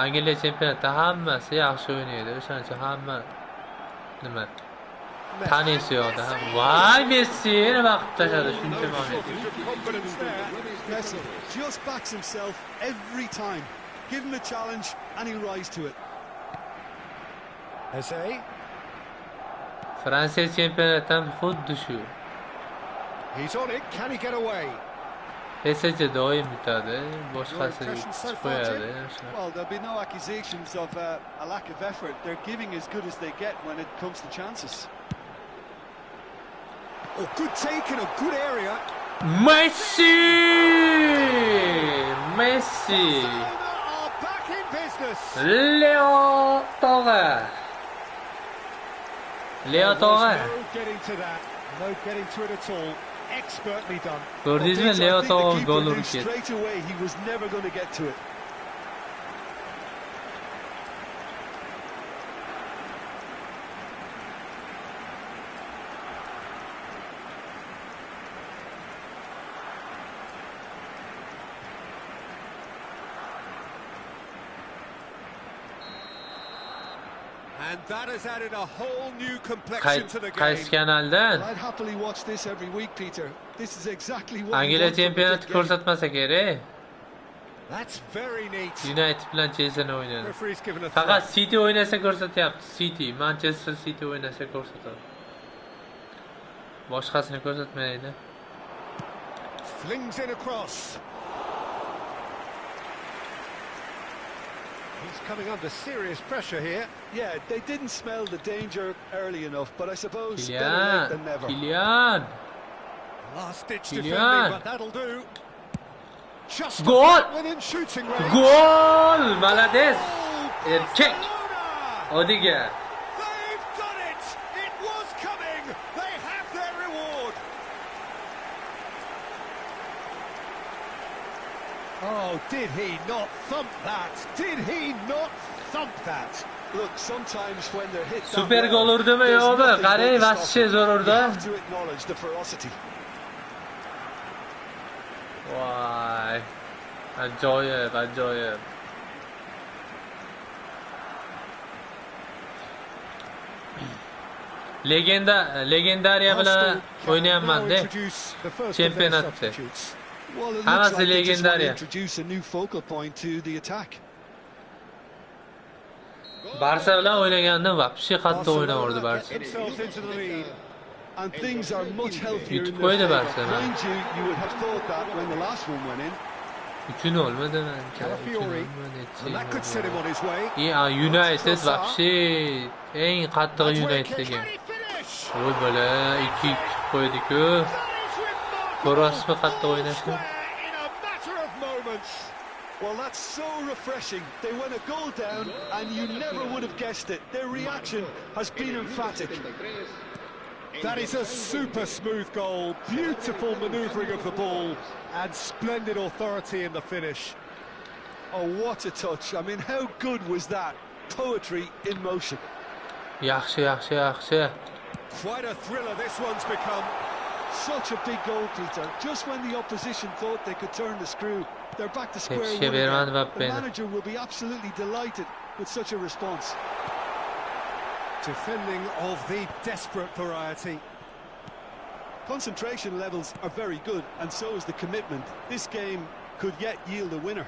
Angliya chempionatida hammasi yaxshi o'ynaydi. O'shaning uchun hamma nima tanisi yo'qda. Voy, Messi nima qilib tashladi shuncha moment. Confidence there. Messi just backs himself every time. Give him a challenge and he'll rise to it. Eze. Fransiya chempionatidan xuddi shu. He's on it. Can he get away? PSG doim yutadi, Your boshqasi impression so yutib far, qo'yadi. Jim? Well, there'll be no accusations of a lack of effort. They're giving as good as they get when it comes to chances. Oh, good take in a good area. Messi! Messi! Barcelona are back in business. Leo tog'a. Leo tog'a. No getting to that. No getting to it at all. Expertly done. Ko'rdingizmi, Peter, Leo I think the tog'a keeper gol knew urib ketdi. straight away he was never going to get to it. And that has added a whole new complexion to the game. Qaysi kanaldan? I'd happily watch this every week, Peter. This is exactly what Angliya you want from a chempionati good game. ko'rsatmasa kerak. That's very neat. United bilan Chelsea o'ynadi. Referee's given a Faqat throw. City o'ynasa ko'rsatyapti. City, Manchester City o'ynasa ko'rsatadi. Boshqasini ko'rsatmaydi. Flings in across. He's coming under serious pressure here. Yeah, they didn't smell the danger early enough, but I suppose better late Kylian, than never. Kylian. Last-ditch Kylian. defending, but that'll do. Just Goal! within shooting range. Gol! Malades! Oh, Erkek! Barcelona! Odiga. They've done it! It was coming! They have their reward! Oh, did he not thump that? Did he not thump that? Look, sometimes when they're hit that Super well, gol urdimi there's yo'qmi? nothing Qarang, good to vashche stop it. zo'r You urdi. have to acknowledge the ferocity. Voy. Ajoyib, ajoyib. Legendariya bilan o'ynayapman-da. Chempionatda. Well, it Hammasi looks like they just want to legendariya. introduce a new focal point to the attack. Barsa bilan o'ynagandan vaqti qattiq o'ynaverdi Barsa. Themselves into the lead. And things are much healthier in Yutib their qo'ydi favour. Barsa. Mind you, you would have thought that when the last one went in. uchun olmadi menimcha. Calafiori. And that could set him on his way. United вообще eng qattiq That's where United can ekan. he finish? Voy bola 2-2 qo'ydik-ku. That is remarkable. Ko'rasizmi qattiq Goal o'ynashni? square in a matter of moments. Well, that's so refreshing. They went a goal down, and you never would have guessed it. Their reaction has been emphatic. That is a super smooth goal. Beautiful manoeuvring of the ball and splendid authority in the finish. Oh, what a touch. I mean, how good was that? Poetry in motion. Yaxshi. Quite a thriller this one's become. Such a big goal, Peter. Just when the opposition thought they could turn the screw, they're back to square one again. The manager will be absolutely delighted with such a response. Defending of the desperate variety. Concentration levels are very good, and so is the commitment. This game could yet yield a winner.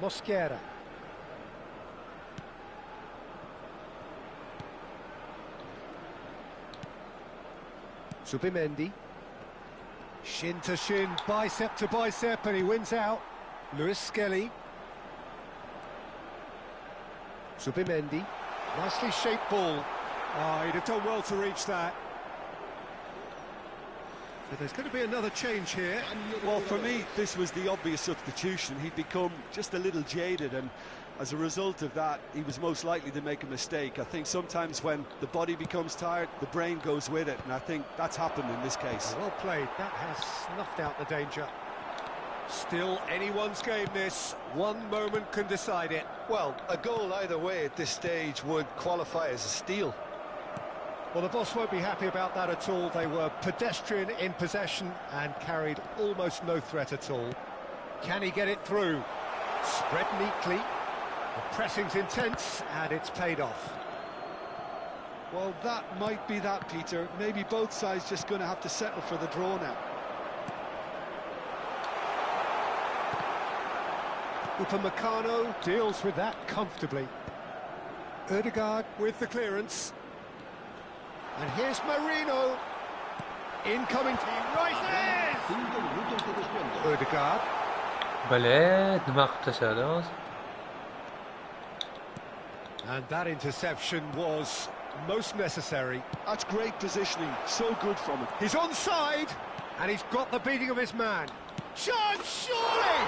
Mosquera. Subimendi. Shin to shin, bicep to bicep, and he wins out. Lewis Skelly. Subimendi. Nicely shaped ball. Oh, he'd have done well to reach that. So there's going to be another change here. Well, for me, this was the obvious substitution. He'd become just a little jaded, and as a result of that, he was most likely to make a mistake. I think sometimes when the body becomes tired, the brain goes with it, and I think that's happened in this case. Well played. That has snuffed out the danger. Still anyone's game, this. One moment can decide it. Well, a goal either way at this stage would qualify as a steal. Well, the boss won't be happy about that at all. They were pedestrian in possession and carried almost no threat at all. Can he get it through? Spread neatly. The pressing's intense and it's paid off. Well, that might be that, Peter. Maybe both sides just going to have to settle for the draw now. Upamecano deals with that comfortably. Ødegaard with the clearance. And here's Marino. Incoming team rises! Ødegaard. Bale, nima qilib tashladi hozir? And that interception was most necessary. That's great positioning, so good from him. He's onside, and he's got the beating of his man. Chance, surely!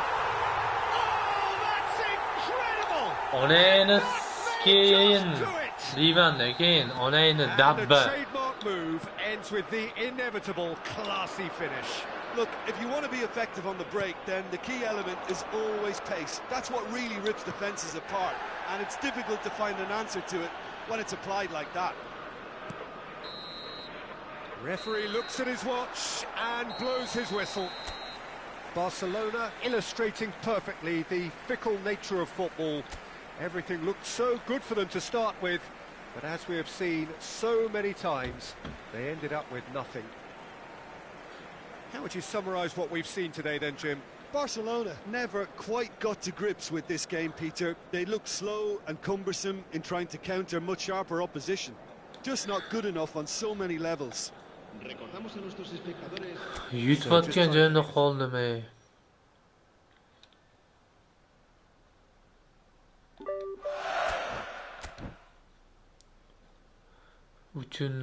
Oh, that's incredible! Onayni keyin Livandan keyin onayni And the dabba. trademark move ends with the inevitable classy finish. Look, if you want to be effective on the break, then the key element is always pace. That's what really rips defences apart, and it's difficult to find an answer to it when it's applied like that. Referee looks at his watch and blows his whistle. Barcelona illustrating perfectly the fickle nature of football. Everything looked so good for them to start with, but as we have seen so many times, they ended up with nothing. How would you summarise what we've seen today then, Jim? Barcelona never quite got to grips with this game, Peter. They looked slow and cumbersome in trying to counter much sharper opposition. Just not good enough on so many levels. Yutayotgan joyimda qoldim. Uchun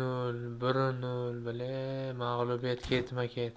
1-0 bile mag'lubiyat ketma-ket.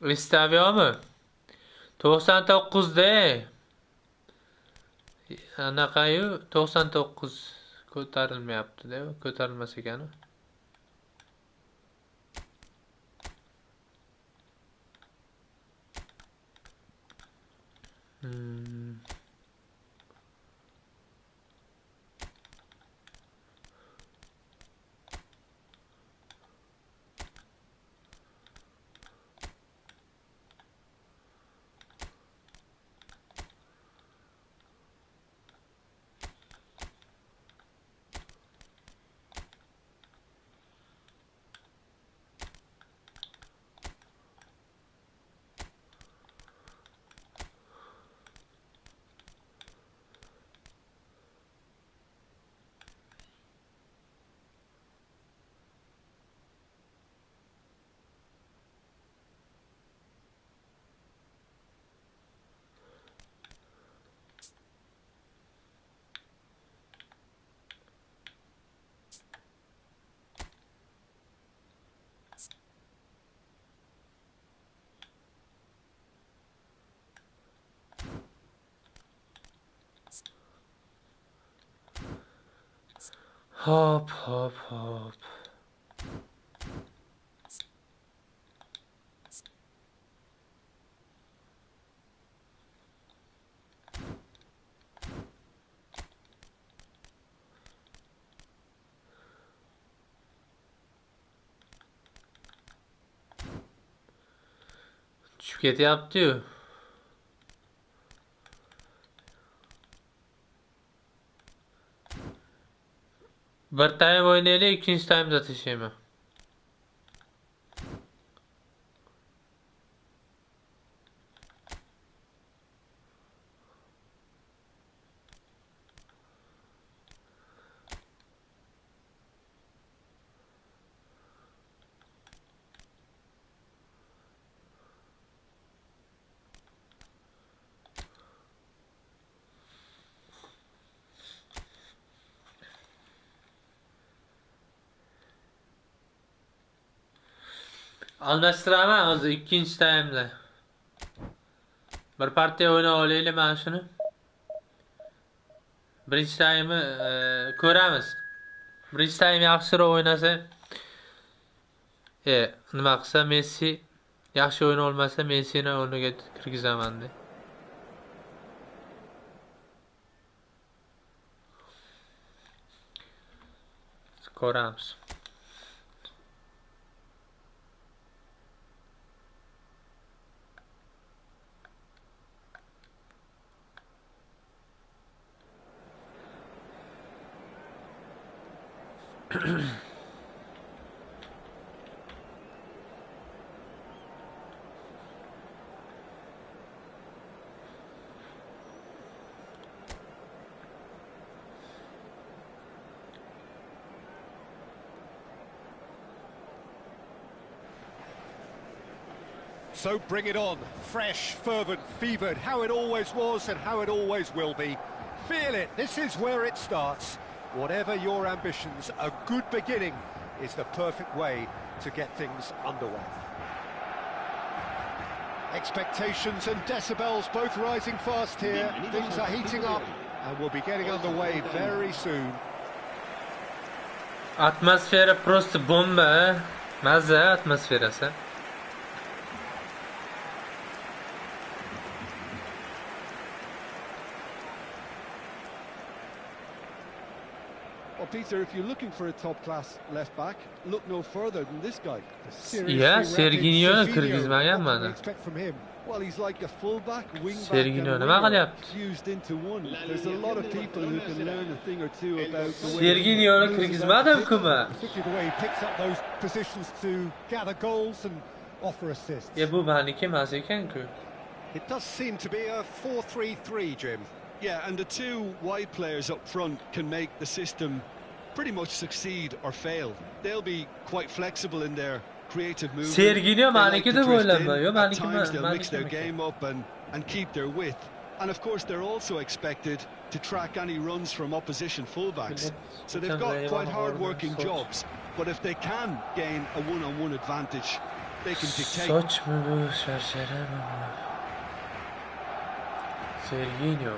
Istavyomi? 99 da. Anaqayu 99 ko'tarilmayapti-da, ko'tarilmas ekan. Hop. Tushib ketyapti-yu. Bir time oynaylik, ikkinchi time'da tashlayman. Almashtiraman hozir ikkinchi time'da. Bir partiya o'ynab olaylik mana shuni. Birinchi time'ni ko'ramiz. Birinchi time yaxshiroq o'ynasa, nima qilsa Messi yaxshi o'yna olmasa Messini o'rniga kirgizaman de. Ko'ramiz. So bring it on, fresh, fervent, fevered, how it always was and how it always will be. Feel it, this is where it starts. Whatever your ambitions, a good beginning is the perfect way to get things underway. Expectations and decibels both rising fast here. Things are heating up and we'll be getting underway very soon. Atmosfera просто bomba, mazza atmosferasi. Well, Peter, if you're looking for a top-class left-back, look no further than this guy. Yeah, Serginho kirgizmagan What do mana. we expect from him? Well, he's like a full-back, wing-back Serginho and nima winger qilyapti? fused into one. There's a lot of people who can learn a thing or two about the way Serginho kirgizmadim-ku men. Particularly the way he picks up those positions to gather goals and offer assists. Bu meniki emas ekan-ku. It does seem to be a 4-3-3, Jim. Yeah, and the two wide players up front can make the system pretty much succeed or fail. They'll be quite flexible in their creative movement. Serginho meniki deb o'ylayman. Yo, At meniki times they'll mix their meniki. game up and keep their width. And of course they're also expected to track any runs from opposition fullbacks. So they've got quite hard-working jobs. but if they can gain a one-on-one advantage, they can dictate. Soch mu bu, sharshara mı bu? Serginho.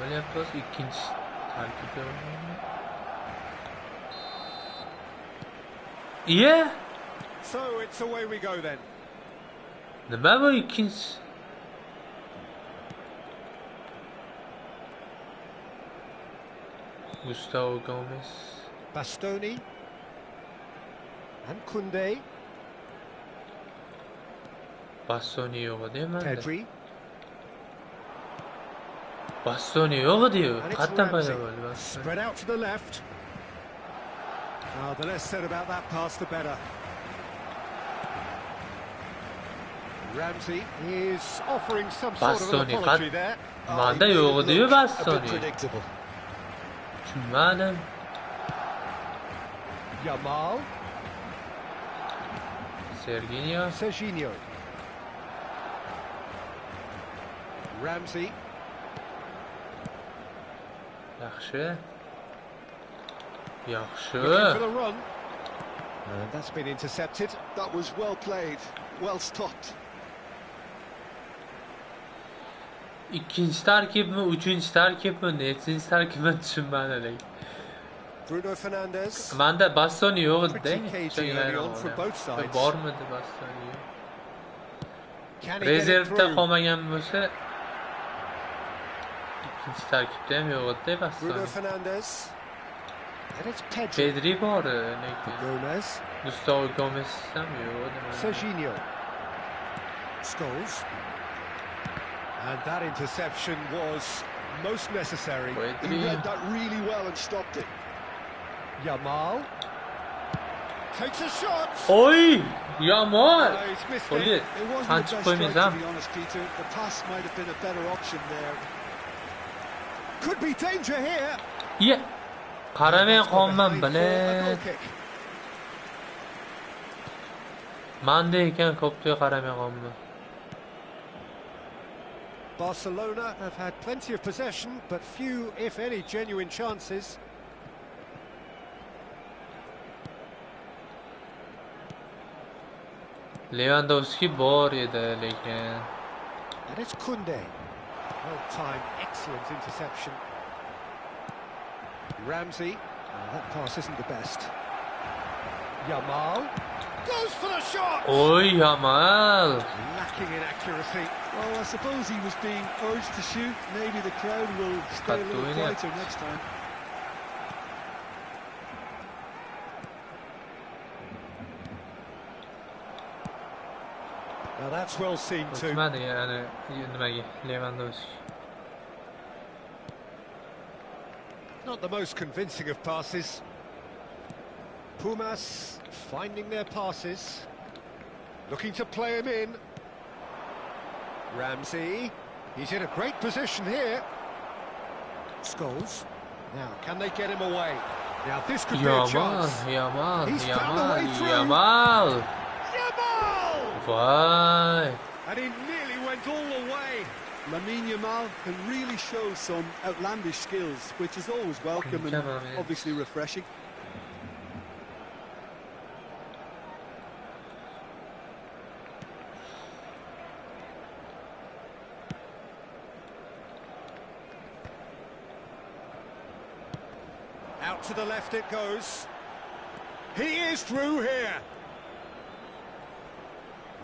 Böyle yapıyoruz, ikinci takip ediyorum. İyi. So it's away we go then. Nima bu ikinci? Gustavo Gomez. Bastoni. And Kunde. Bastoni yok değil mi? Pedri. Bastoni yok diyor. And it's Hatta Ramsey. böyle böyle Bastoni. Spread out to the left. Oh, the less said about that pass, the better. Ramsey is offering some sort of an Bastoni apology there. Manda yok diyor Bastoni. Madem Yamal. Serginho. Ramsey. Yaxshi. Looking for the run. And that's been intercepted. That was well played, well stopped. İkinci tarkib mi, uchinchi tarkib mi, nechinchi tarkibni tushunmadim. Bruno Fernandes. Manda Bastoni yo'q edi. Pretty cagey early on from both sides. Bormidi Bastoni? Can he get it Rezervda through? qolmagan bo'lsa, ikkinchi tarkibda ham yo'q edi Bastoni. Bruno Fernandes. And it's Pedri. Pedri bor, lekin Gomez. Gustavo Gomez ham yo'q. Serginho. Scholes. And that interception was most necessary. He read that really well and stopped it. Yamal. Takes a shot. Oy! Yamal! Oh, he's missed Qo'ydi. it. It wasn't Qancha the best qo'ymaymiz strike, ham. to be honest, Peter. The pass might have been a better option there. Could be danger here. Ye. Qaramay Let's go qolman behind for a goal bilib. kick. Manda ekan ko'pga qaramay qolman. Barcelona have had plenty of possession, but few, if any, genuine chances. Lewandowski bor edi lekin. And it's Kunde. Well-timed, excellent interception. Ramsey. Oh, that pass isn't the best. Yamal. Goes for the shot! Oy Yamal! Lacking in accuracy. Well, I suppose he was being urged to shoot. Maybe the crowd will stay a little quieter next time. Now that's well seen too. O'tmadi yani nimaga Lewandowski. Not the most convincing of passes. Pumas finding their passes. Looking to play him in. Ramsey. He's in a great position here. Scholes. Now, can they get him away? Now, this could be a chance. He's found a way through. Yamal! Why? And he nearly went all the way. Lamine Yamal can really show some outlandish skills, which is always welcome and obviously refreshing. Out to the left it goes. He is through here.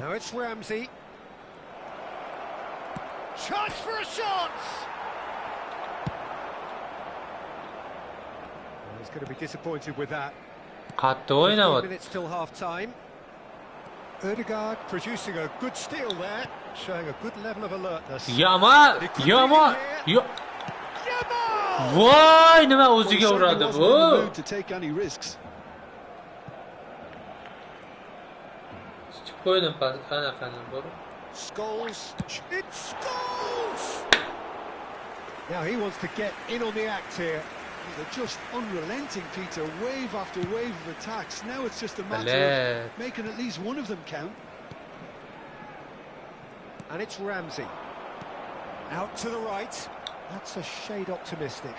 Now it's Ramsey. Chance for a shot! Well, he's going to be disappointed with that. Qattiq 15 o'ynayapti. minutes till half-time. Odegaard producing a good steal there, showing a good level of alertness. Yamal! Yamal! Yamal! Voy, nima o'ziga uradi bu? To take any risks. Chiqib qo'ydim qanaqani bor. Scholes. It's Scholes! Now he wants to get in on the act here. They're just unrelenting, Peter. Wave after wave of attacks. Now it's just a matter of making at least one of them count. And it's Ramsey. Out to the right. That's a shade optimistic.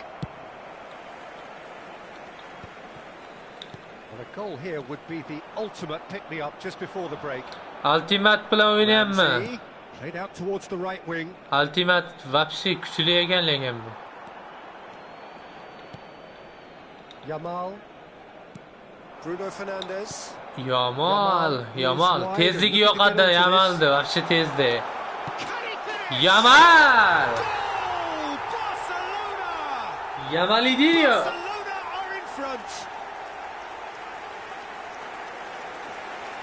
Well, a goal here would be the ultimate pick-me-up just before the break. Ultimate bilan o'ynayapman. Ramsey, played out towards the right wing. Ultimate вообще kuchli ekan lekin bu. Yamal. Bruno Fernandes. Yamal. Tezligi yoqadi Yamalda, вообще tezda. Yamal! Goal! Barcelona! Yamalidinho. Barcelona are in front.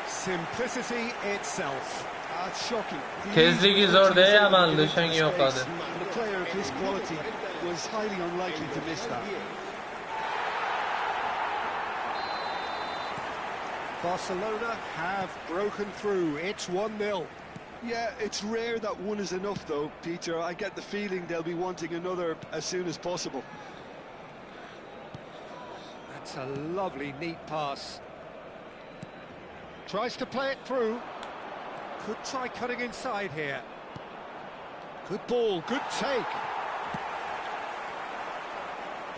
Simplicity itself. That's shocking. Tezligi zo'rda Yamalda, o'shanga yoqadi. And a player of his quality was highly unlikely to miss that. Barcelona have broken through. It's 1-0. Yeah, it's rare that one is enough, though, Peter. I get the feeling they'll be wanting another as soon as possible. That's a lovely, neat pass. Tries to play it through. Could try cutting inside here. Good ball, good take.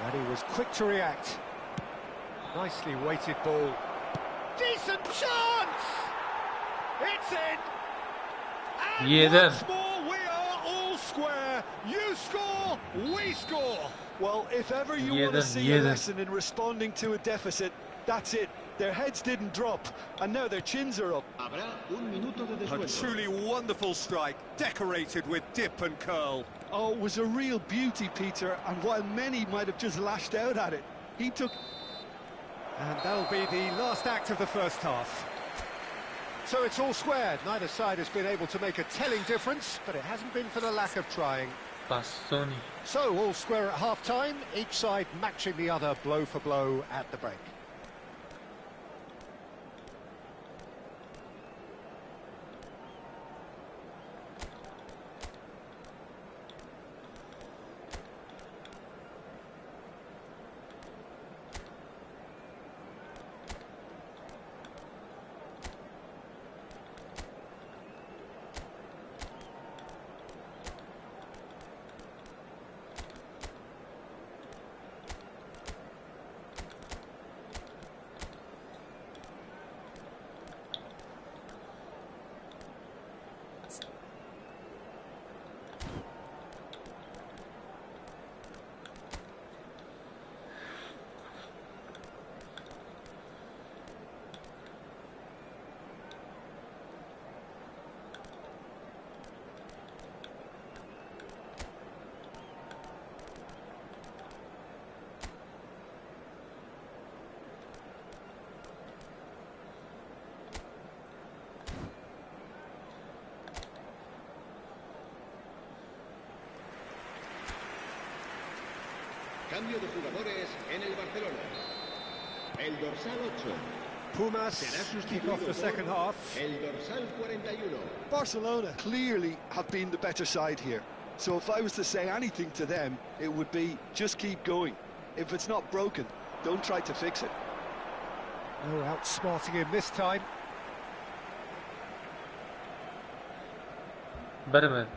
And he was quick to react. Nicely weighted ball. Decent chance! It's in! And Yedim. once more we are all square. You score, we score. Well, if ever you want to see a lesson in responding to a deficit, that's it. Their heads didn't drop, and now their chins are up. Habrá un minuto de A descuento. truly wonderful strike, decorated with dip and curl. Oh, it was a real beauty, Peter, and while many might have just lashed out at it, he took... And that'll be the last act of the first half. So it's all squared. Neither side has been able to make a telling difference, but it hasn't been for the lack of trying. Bastoni. So all square at half-time, each side matching the other blow for blow at the break. Cambio de jugadores en el Barcelona. El dorsal 8. Pumas Será kick off the second half. El dorsal 41. Barcelona clearly have been the better side here. So if I was to say anything to them, it would be just keep going. If it's not broken, don't try to fix it. No outsmarting him this time. Birman.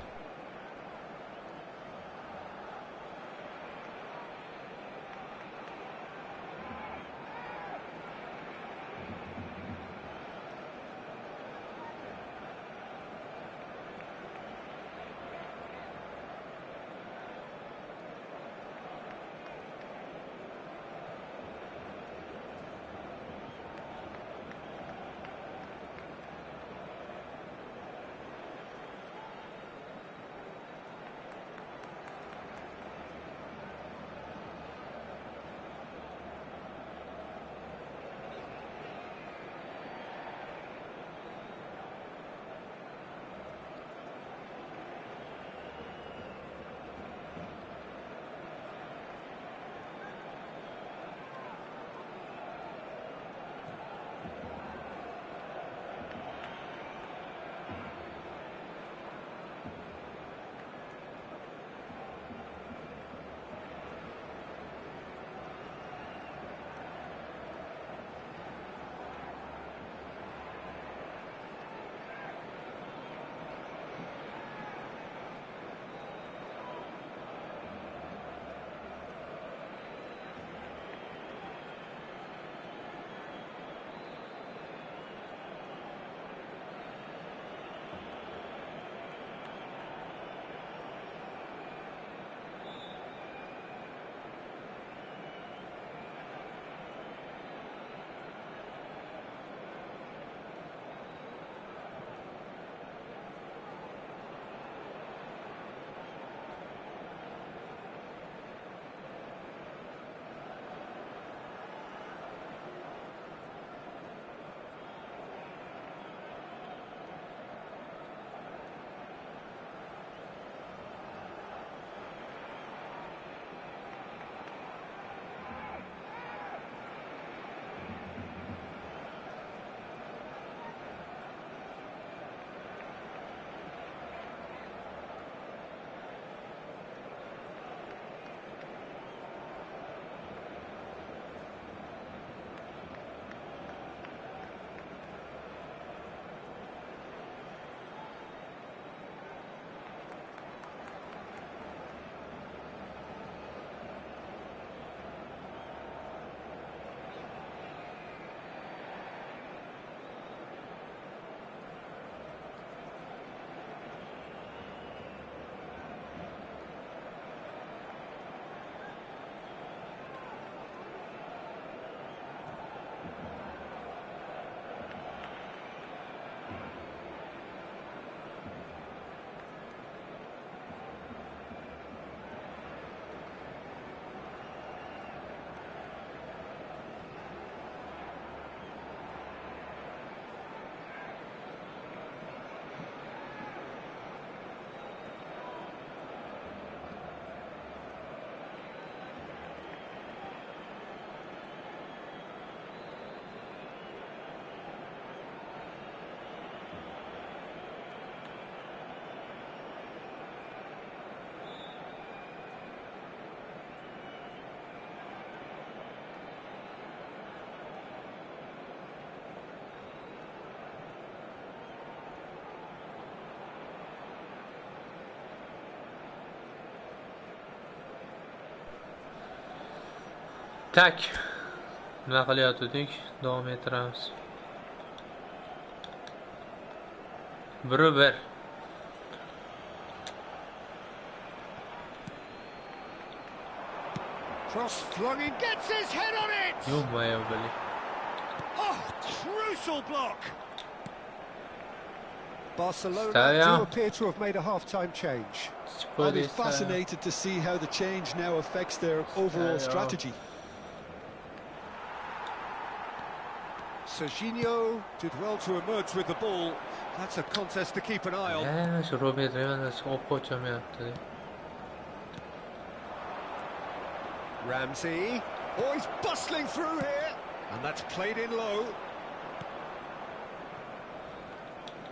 Tak. Nima qilayotgandik? Davom ettiramiz. 1-1. Cross flung in, gets his head on it! Yo'q, Billy. Oh, crucial block! Barcelona Staya. do appear to have made a half-time change. I'll be fascinated to see how the change now affects their overall strategy. Serginho did well to emerge with the ball. That's a contest to keep an eye on. Shu Robert Lewandowski olib qo'chamayapti. Ramsey. Oh, he's bustling through here. And that's played in low.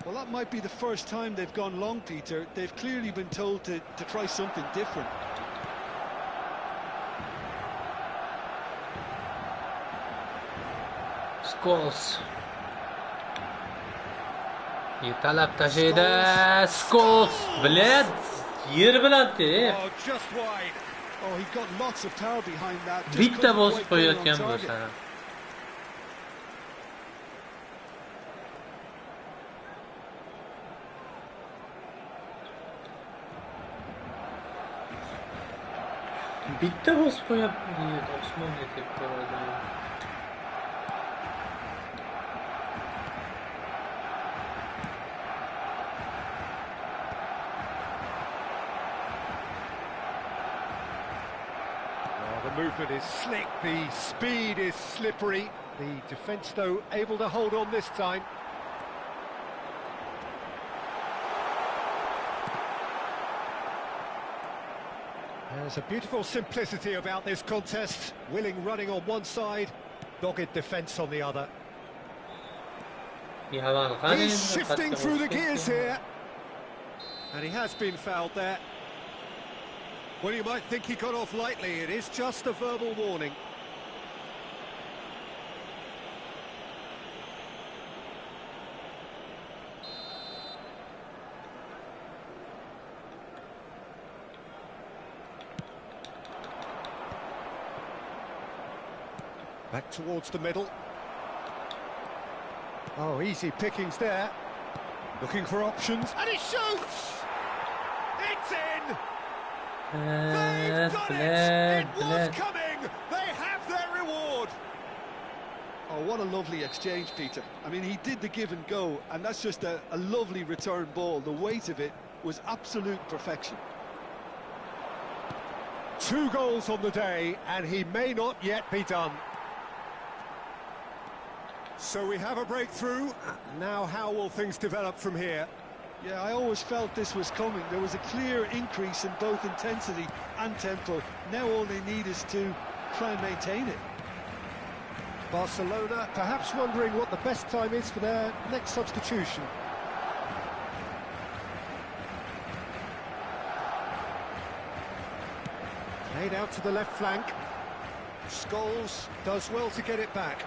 Well, that might be the first time they've gone long, Peter. They've clearly been told to try something different. Scholes. Yetalab tashlaydi. Scholes bilan yer bilan tep. Oh, just wide. Oh, he got lots of power behind that. Bitta bosib qo'yayotgan bo'lsa. Bitta bosib qo'yapti. Osmonga tep qo'yadi. The movement is slick, the speed is slippery. The defence, though, able to hold on this time. There's a beautiful simplicity about this contest. Willing running on one side, dogged defence on the other. He's shifting through the gears here. And he has been fouled there. Well, you might think he got off lightly. It is just a verbal warning. Back towards the middle. Oh, easy pickings there. Looking for options. And he shoots! It's in! They've done it! It was coming! They have their reward! Oh, what a lovely exchange, Peter. I mean, he did the give and go, and that's just a lovely return ball. The weight of it was absolute perfection. 2 goals on the day, and he may not yet be done. So we have a breakthrough. Now how will things develop from here? Yeah, I always felt this was coming. There was a clear increase in both intensity and tempo. Now all they need is to try and maintain it. Barcelona perhaps wondering what the best time is for their next substitution. Played out to the left flank. Scholes does well to get it back.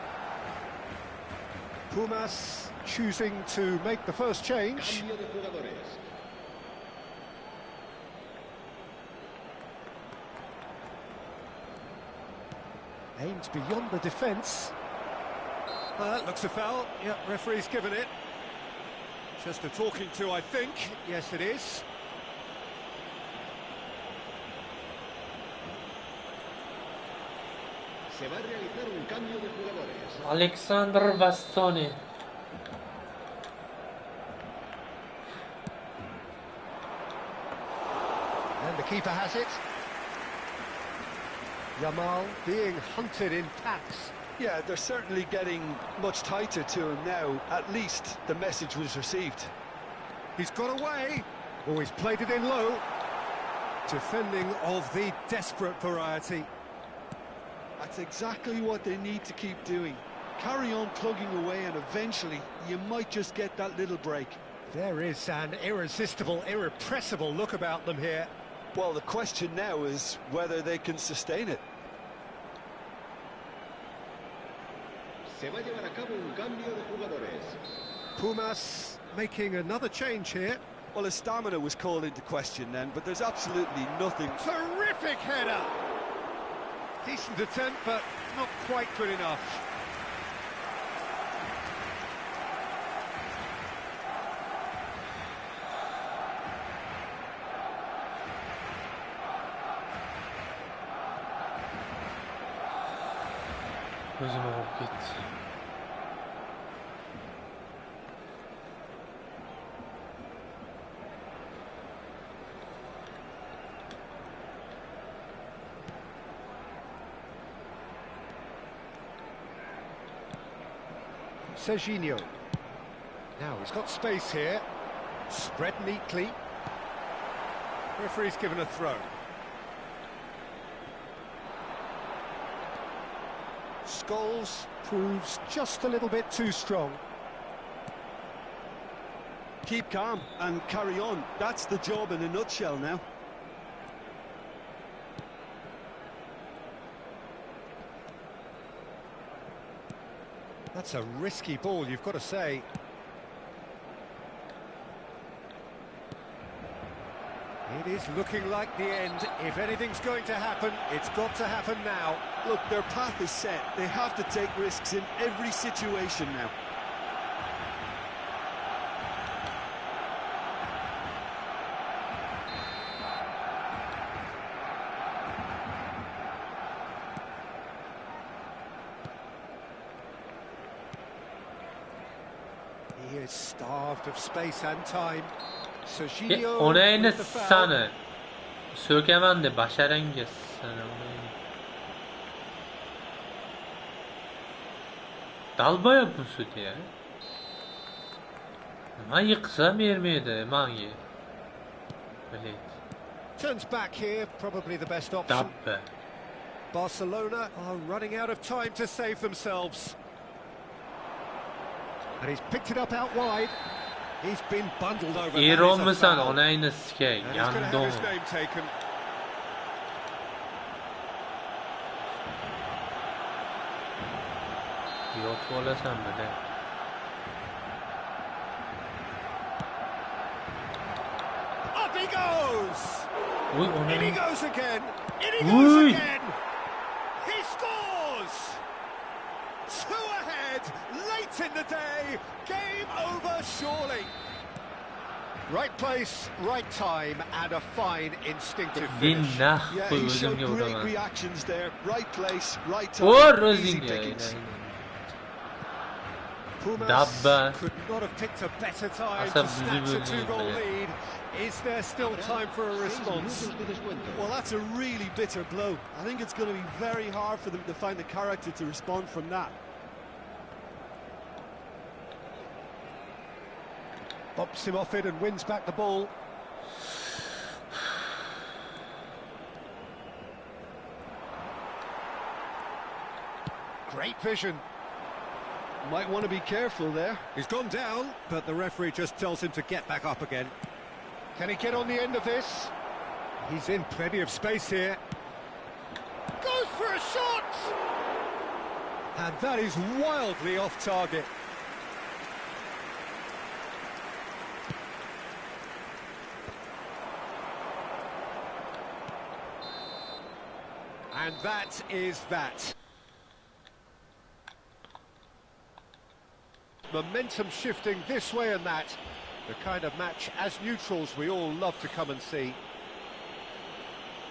Pumas choosing to make the first change. Aimed beyond the defence. Looks a foul. Yep, referee's given it. Just a talking to, I think. Yes, it is. Se va a realizar un cambio de jugadores. Alexander Bastoni. And the keeper has it. Yamal being hunted in packs. Yeah, they're certainly getting much tighter to him now. At least the message was received. He's got away. Oh, he's played it in low. Defending of the desperate variety. That's exactly what they need to keep doing. Carry on plugging away, and eventually you might just get that little break. There is an irresistible, irrepressible look about them here. Well, the question now is whether they can sustain it. Se va a llevar a cabo un cambio de jugadores. Pumas making another change here. Well, his stamina was called into question then, but there's absolutely nothing. Terrific header! Decent attempt, but not quite good enough. O'zim olib ketdi. Serginho. Now he's got space here. Spread neatly. Referee's given a throw. Scholes proves just a little bit too strong. Keep calm and carry on. That's the job in a nutshell now. That's a risky ball, you've got to say. It is looking like the end. If anything's going to happen, it's got to happen now. Look, their path is set. They have to take risks in every situation now. He is starved of space and time. Serginho Onayni with the foul. sana so'kaman deb basharangiz sana. Dalboyab bu sudi ya. Nima yiqsam bermaydi menga. Bilet. Turns back here, probably the best option. Dabba. Barcelona are running out of time to save themselves. And he's picked it up out wide. He's been bundled over. Eronmisan onayni sikay. And he's going to have Yandon. his name taken. Yotib olasan bile. Up he goes! Uy, In he onayni. goes again! In he goes Uy. again! He scores! Two ahead, late in the day, game over surely. Right place, right time, and a fine instinctive finish. Dinah Yeah, qo'y he showed o'zimga great uraman. reactions there. Right place, right time. Ur Easy o'zingga. pickings. Pumas Dabba. could not have picked a better time Asa to snatch a bizi two-goal bo'lmaydi. lead. Is there still time for a response? Well, that's a really bitter blow. I think it's going to be very hard for them to find the character to respond from that. Bumps him off it and wins back the ball. Great vision. Might want to be careful there. He's gone down, but the referee just tells him to get back up again. Can he get on the end of this? He's in plenty of space here. Goes for a shot! And that is wildly off target. And that is that. Momentum shifting this way and that. The kind of match, as neutrals, we all love to come and see.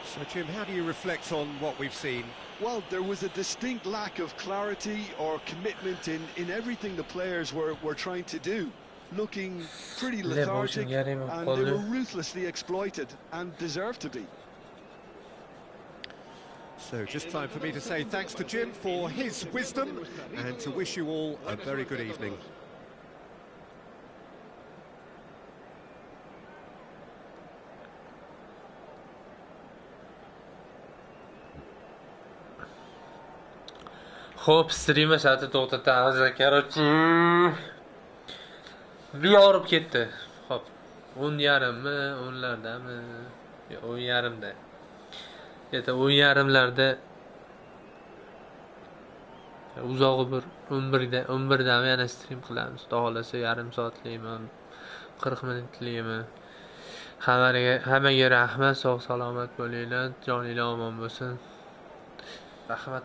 So, Jim, how do you reflect on what we've seen? Well, there was a distinct lack of clarity or commitment in everything the players were trying to do. Looking pretty lethargic, and they were ruthlessly exploited and deserved to be. So, just time for me to say thanks to Jim for his wisdom and to wish you all a very good evening. Xo'p, strimni shati to'xtatamiz. Короче, yorib ketdi. Xo'p, 10:30mi, 10lardami? Yo'q, 10:30da. Yeta 10:30larda uzog'i bir 11dami yana strim qilamiz. Xudo xolasa yarim soatlikmi, 40 minutlikmi. Hammaga rahmat, sog' salomat bo'linglar, joninglar omon bo'lsin. Rahmat.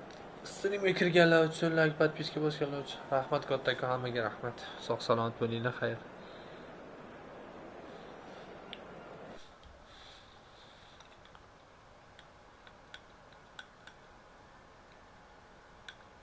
Strimga kirganlar uchun, layk, podpiska bosganlar uchun rahmat, kattakon hammaga rahmat. Sog' salomat bo'linglar, xayr.